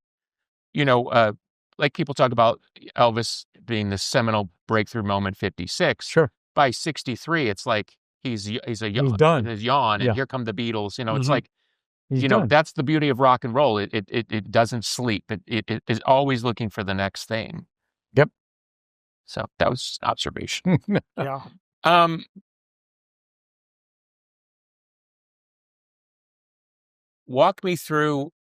like people talk about Elvis being the seminal breakthrough moment, 56. Sure. By 63, it's like he's done. His yawn, and Yeah. here come the Beatles. It's like, He's done. that's the beauty of rock and roll. It doesn't sleep. It is always looking for the next thing. Yep. So that was observation. Yeah. Walk me through.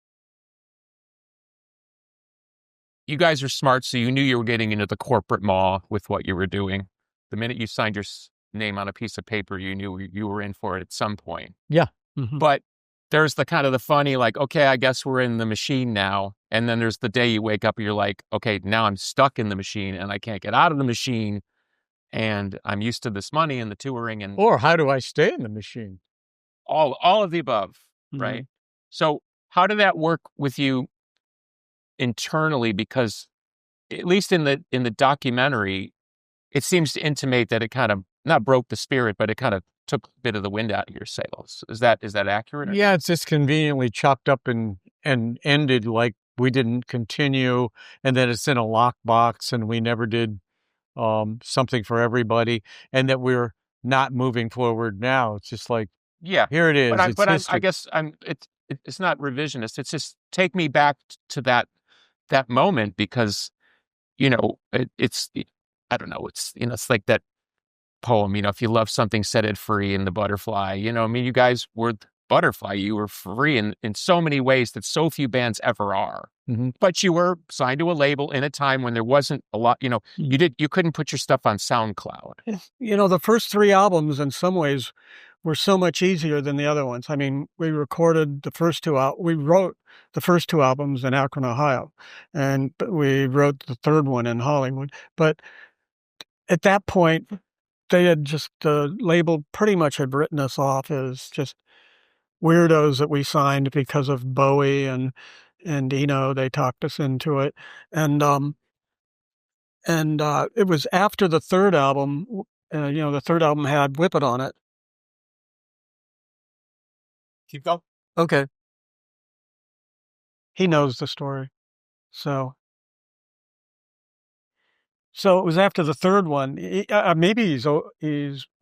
You guys are smart, so you knew you were getting into the corporate maw with what you were doing. The minute you signed your name on a piece of paper, you knew you were in for it at some point. Yeah. Mm-hmm. But there's the kind of the funny, like, okay, I guess we're in the machine now. And then there's the day you wake up and you're like, okay, now I'm stuck in the machine and I can't get out of the machine. And I'm used to this money and the touring and Or how do I stay in the machine? all of the above, right? So how did that work with you internally? Because at least in the documentary, it seems to intimate that it kind of not broke the spirit, but it kind of took a bit of the wind out of your sails. Is that accurate? Yeah, it's just conveniently chopped up and ended like we didn't continue, and then it's in a lockbox, and we never did something for everybody, and that we're not moving forward now. It's just like, yeah, here it is. I guess it's not revisionist. It's just take me back to that moment, because it's I don't know. It's like that poem. If you love something, set it free. And the butterfly. You guys were butterfly. You were free in so many ways that so few bands ever are. Mhm. But you were signed to a label in a time when there wasn't a lot, you couldn't put your stuff on SoundCloud. The first 3 albums in some ways were so much easier than the other ones. I mean, we recorded the first 2 out. We wrote the first 2 albums in Akron, Ohio, and we wrote the third one in Hollywood. But at that point, they had just the label pretty much had written us off as just weirdos that we signed because of Bowie and Eno. They talked us into it, and it was after the third album. The third album had "Whip It" on it. Keep going. Okay. He knows the story. So it was after the third one. Maybe he's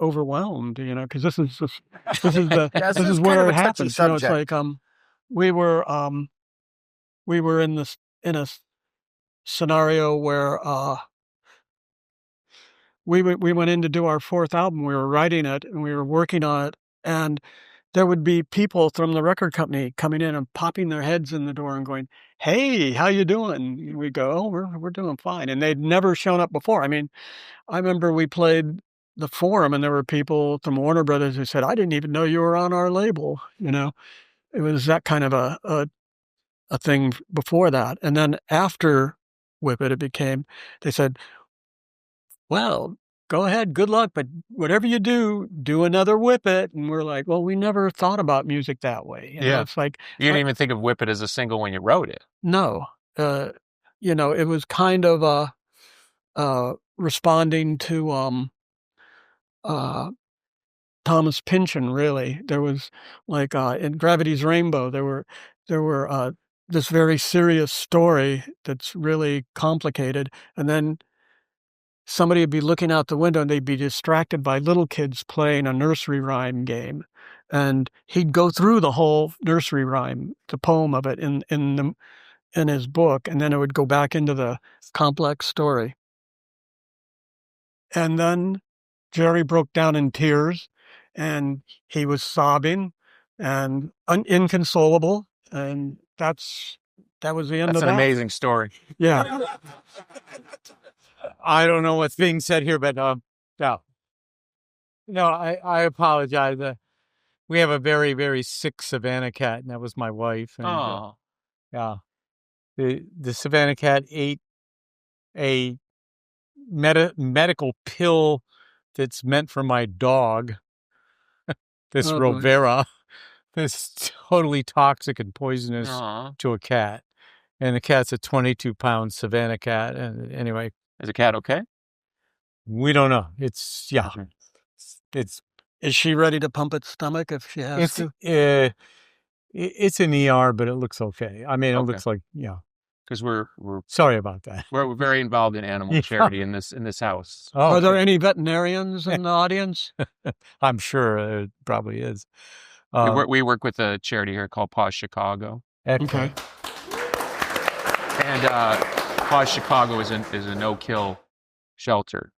overwhelmed, because this is Yes, this is it's kind where of it a touchy happens. It's subject. like we were in a scenario where we went in to do our fourth album. We were writing it and we were working on it, and there would be people from the record company coming in and popping their heads in the door and going, "Hey, how you doing?" And we'd go, "Oh, we're doing fine." And they'd never shown up before. I mean, I remember we played the Forum and there were people from Warner Brothers who said, "I didn't even know you were on our label." It was that kind of a thing before that. And then after Whip It, they said, "Well, go ahead, good luck, but whatever you do another Whip It." And we're like, well, we never thought about music that way. It's like, You didn't even think of Whip It as a single when you wrote it. no, it was kind of responding to Thomas Pynchon, really. There was like in Gravity's Rainbow, there were this very serious story that's really complicated, and then somebody would be looking out the window and they'd be distracted by little kids playing a nursery rhyme game. And he'd go through the whole nursery rhyme, the poem of it in his book, and then it would go back into the complex story. And then Jerry broke down in tears and he was sobbing and inconsolable. And that was the end of that. That's an amazing story. Yeah. I don't know what's being said here, but no, I apologize. We have a very, very sick Savannah cat, and that was my wife. And, Oh, yeah, the Savannah cat ate a medical pill that's meant for my dog. This Oh, boy. Rovera, that's totally toxic and poisonous to a cat, and the cat's a 22-pound Savannah cat. And anyway. is the cat okay? We don't know. It's Is she ready to pump its stomach if she has to? It's an ER, but it looks okay. I mean, it Okay. looks like Because we're Sorry about that. we're very involved in animal charity in this house. Oh, Are there any veterinarians in the audience? I'm sure it probably is. We work with a charity here called Pause Chicago, Okay. and Pause Chicago is a no-kill shelter.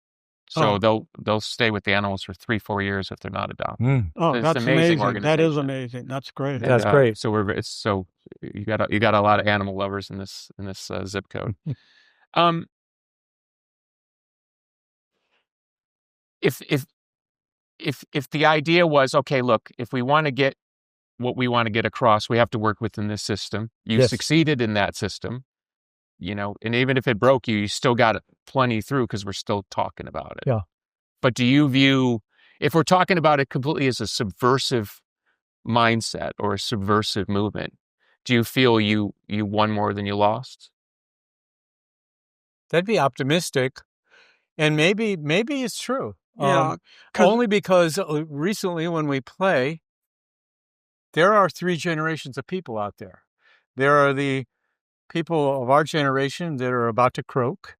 So they'll stay with the animals for 3-4 years if they're not adopted. Oh, It's that's an amazing amazing. That is organization. amazing. That's great. And, That's great. So you got a lot of animal lovers in this zip code. If the idea was, okay, look, if we want to get what we want to get across, we have to work within this system. You Yes. succeeded in that system, and even if it broke you, you still got plenty through because we're still talking about it. Yeah. But do you view, if we're talking about it completely as a subversive mindset or a subversive movement, do you feel you won more than you lost? That'd be optimistic, and maybe it's true. Yeah. Only because recently when we play, there are 3 generations of people out there. There are the people of our generation that are about to croak,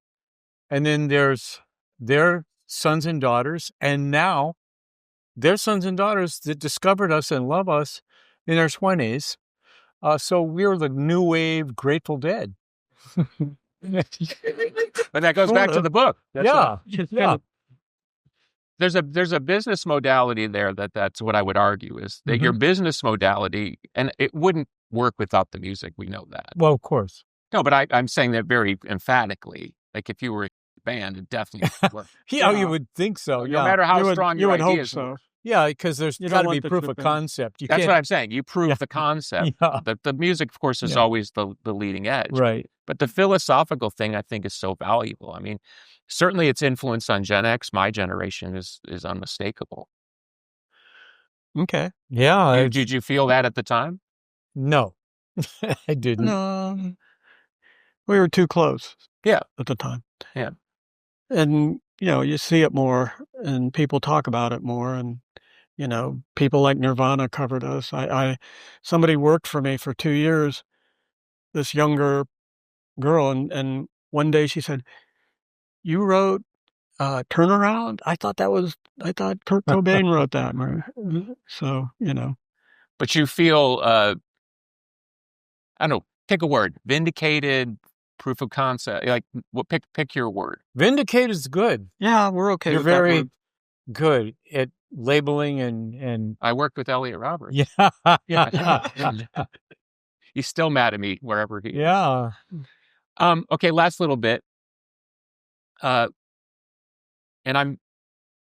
and then there's their sons and daughters, and now their sons and daughters that discovered us and love us in their 20s. So we're the new wave Grateful Dead. But that goes back to the book. That's Yeah. a- Yeah. there's a business modality there that's what I would argue is that your business modality, and it wouldn't work without the music. We know that. Well, of course. No, but I'm saying that very emphatically. Like if you were a band, it definitely would work. Yeah, you would think so. No matter how strong you your would hope ideas so. were. Yeah, because there's You got don't to be want the proof of tripping. concept. You That's can't, what I'm saying. You prove the concept. Yeah. The music, of course, is Yeah. always the leading edge. right. But the philosophical thing, I think, is so valuable. I mean, certainly its influence on Gen X, my generation, is unmistakable. Okay. Yeah. Did you feel that at the time? No, I didn't. No, we were too close. Yeah. At the time. Yeah. And, you see it more and people talk about it more. And, people like Nirvana covered us. Somebody worked for me for 2 years, this younger girl. And one day she said, "You wrote Turnaround?" I thought Kurt Cobain wrote that. So, But you feel, I don't know, pick a word, vindicated, proof of concept, like pick your word. Vindicated is good. Yeah, we're okay You're with that very word. good at labeling and I worked with Elliot Roberts. yeah. He's still mad at me wherever he is. Yeah. Okay, last little bit. And I'm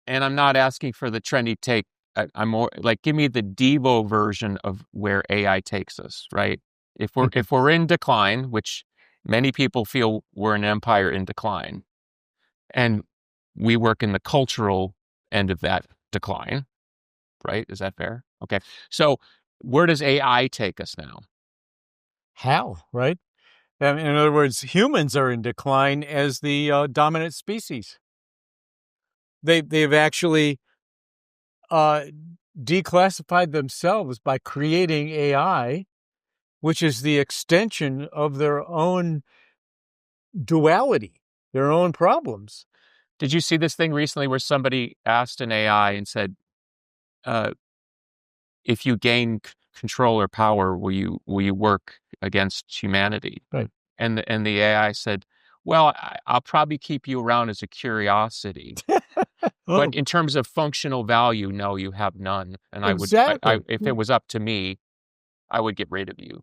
not asking for the trendy take. I'm more like, give me the Devo version of where AI takes us, right? If we're in decline, which many people feel we're an empire in decline, and we work in the cultural end of that decline, right? Is that fair? Okay. So where does AI take us now? How, right? I mean, in other words, humans are in decline as the dominant species. They've actually declassified themselves by creating AI, which is the extension of their own duality, their own problems. Did you see this thing recently where somebody asked an AI and said, if you gain control or power, will you work against humanity? Right. And the AI said, well, I'll probably keep you around as a curiosity. But in terms of functional value, no, you have none. And Exactly. if it was up to me, I would get rid of you.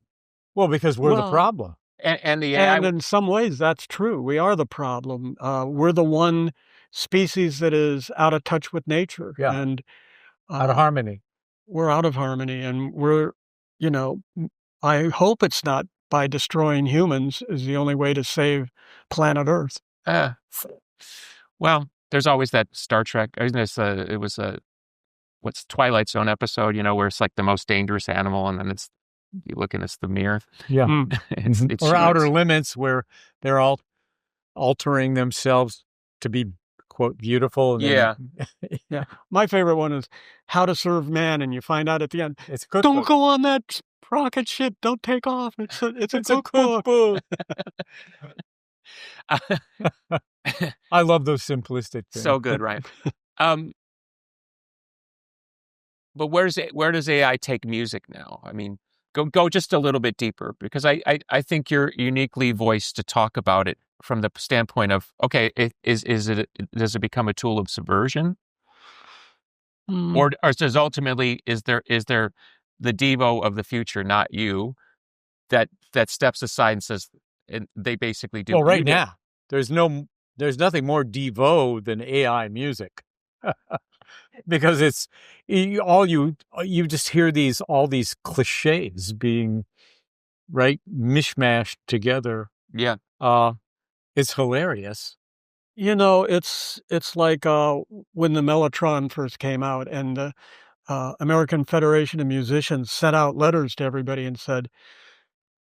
Well, because we're the problem. And the AI... And in some ways, that's true. We are the problem. We're the one species that is out of touch with nature. Yeah. And Out of harmony. We're out of harmony. And we're, I hope it's not by destroying humans is the only way to save planet Earth. Well, there's always that Star Trek. It was a what's Twilight Zone episode, where it's like the most dangerous animal, and then you look and it's the mirror. Yeah. It's or Outer Limits, where they're all altering themselves to be, quote, beautiful. And yeah. Yeah. My favorite one is How to Serve Man, and you find out at the end, It's a cookbook. don't go on that rocket ship. Don't take off. It's a cookbook. I love those simplistic things. So good, right? But where does AI take music now? I mean, go just a little bit deeper, because I think you're uniquely voiced to talk about it from the standpoint of, okay, does it become a tool of subversion? Or does ultimately, is there the Devo of the future, not you, that steps aside and says, and they basically do. Well, right now, there's nothing more Devo than AI music. Because it's you just hear all these cliches being mishmashed together. Yeah. It's hilarious. It's like when the Mellotron first came out, and the American Federation of Musicians sent out letters to everybody and said,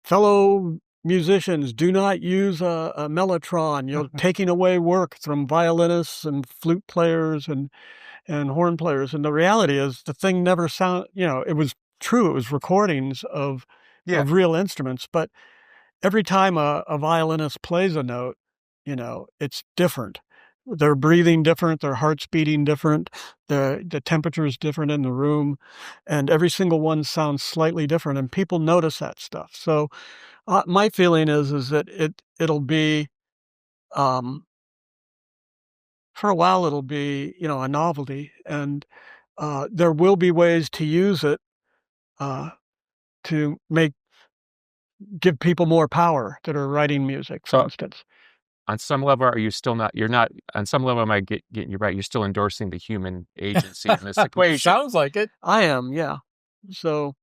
fellow musicians, do not use a Mellotron. You're taking away work from violinists and flute players and horn players. And the reality is the thing never it was true. It was recordings of real instruments. But every time a violinist plays a note, it's different. They're breathing different. Their heart's beating different. The temperature is different in the room. And every single one sounds slightly different. And people notice that stuff. So my feeling is that it'll be for a while it'll be, a novelty, and there will be ways to use it to give people more power that are writing music, for instance. On some level, are you still not? You're not. On some level, am I getting you right? You're still endorsing the human agency in this equation. Sounds like it. I am, yeah. So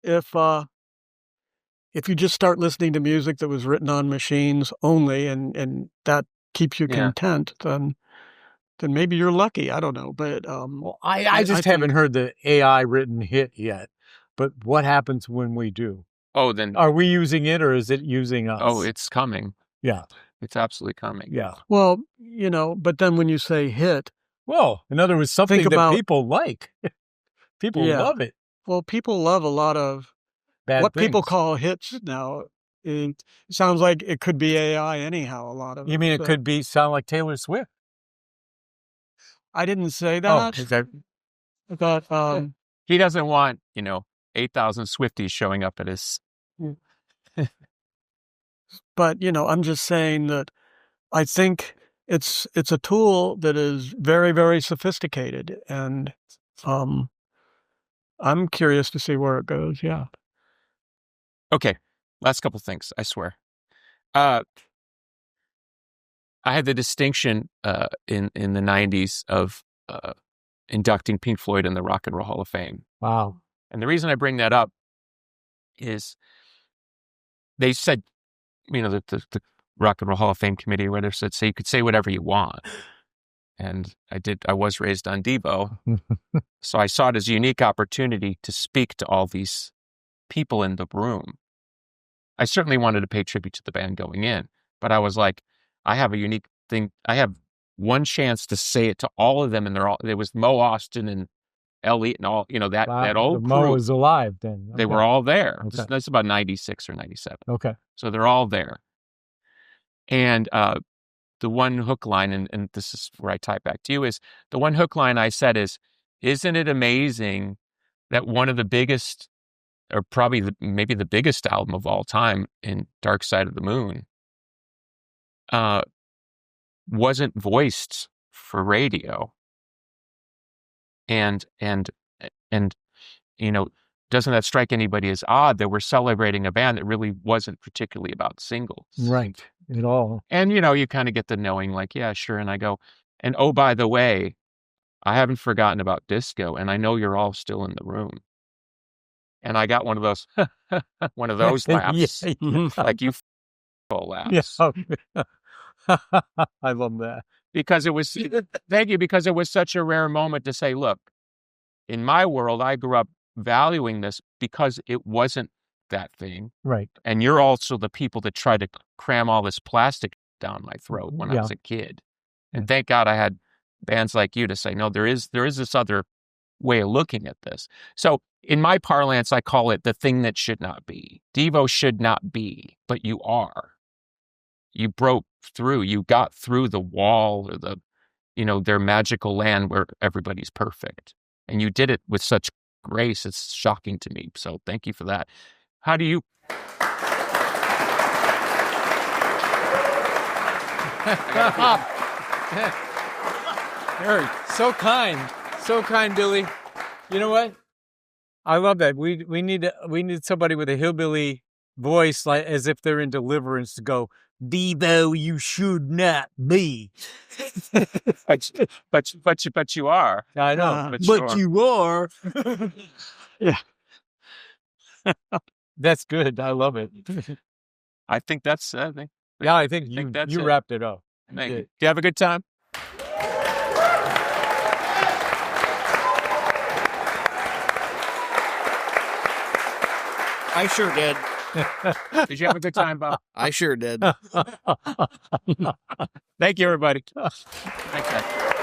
if you just start listening to music that was written on machines only, and that keeps you content, then maybe you're lucky. I don't know, but well, I just haven't heard the AI written hit yet. But what happens when we do? Oh, then are we using it, or is it using us? Oh, it's coming. Yeah, it's absolutely coming. Yeah. Well, but then when you say hit, well, in other words, something that people like, people love it. Well, people love a lot of what people call hits now. It sounds like it could be AI anyhow. A lot of you mean it could sound like Taylor Swift? I didn't say that. I thought he doesn't want 8,000 Swifties showing up at his. But I'm just saying that I think it's a tool that is very, very sophisticated, and I'm curious to see where it goes. Yeah. Okay, last couple things. I swear. I had the distinction in the 90s of inducting Pink Floyd in the Rock and Roll Hall of Fame. Wow. And the reason I bring that up is they said, the Rock and Roll Hall of Fame committee or whatever said, you could say whatever you want. And I was raised on Devo. So I saw it as a unique opportunity to speak to all these people in the room. I certainly wanted to pay tribute to the band going in, but I was like, I have a unique thing. I have one chance to say it to all of them, and there was Mo Austin and Elliot and all, that old crew. Mo was alive then. Okay. They were all there. Okay. That's about 96 or 97. Okay. So they're all there. And the one hook line, and this is where I tie it back to you, is the one hook line I said is, isn't it amazing that one of the biggest, or probably maybe the biggest album of all time in Dark Side of the Moon, wasn't voiced for radio. And doesn't that strike anybody as odd that we're celebrating a band that really wasn't particularly about singles? Right, at all. And, you kind of get the knowing, like, yeah, sure. And I go, and oh, by the way, I haven't forgotten about disco, and I know you're all still in the room. And I got one of those laughs, like you full laughs. Yeah. I love that. Because thank you, because it was such a rare moment to say, look, in my world, I grew up valuing this because it wasn't that thing. Right. And you're also the people that tried to cram all this plastic down my throat when I was a kid. And thank God I had bands like you to say, no, there is this other way of looking at this. So in my parlance, I call it the thing that should not be. Devo should not be, but you are. You broke through, you got through the wall or their magical land where everybody's perfect. And you did it with such grace. It's shocking to me. So thank you for that. How do you? Harry, so kind, Billy. You know what? I love that. We need somebody with a hillbilly voice, like as if they're in Deliverance, to go, Devo, you should not be. but you are. I know. But you are. Yeah. That's good. I love it. I think that's. I think you wrapped it up. Thank you. Do you have a good time? I sure did. Did you have a good time, Bob? I sure did. Thank you, everybody. Thanks, guys.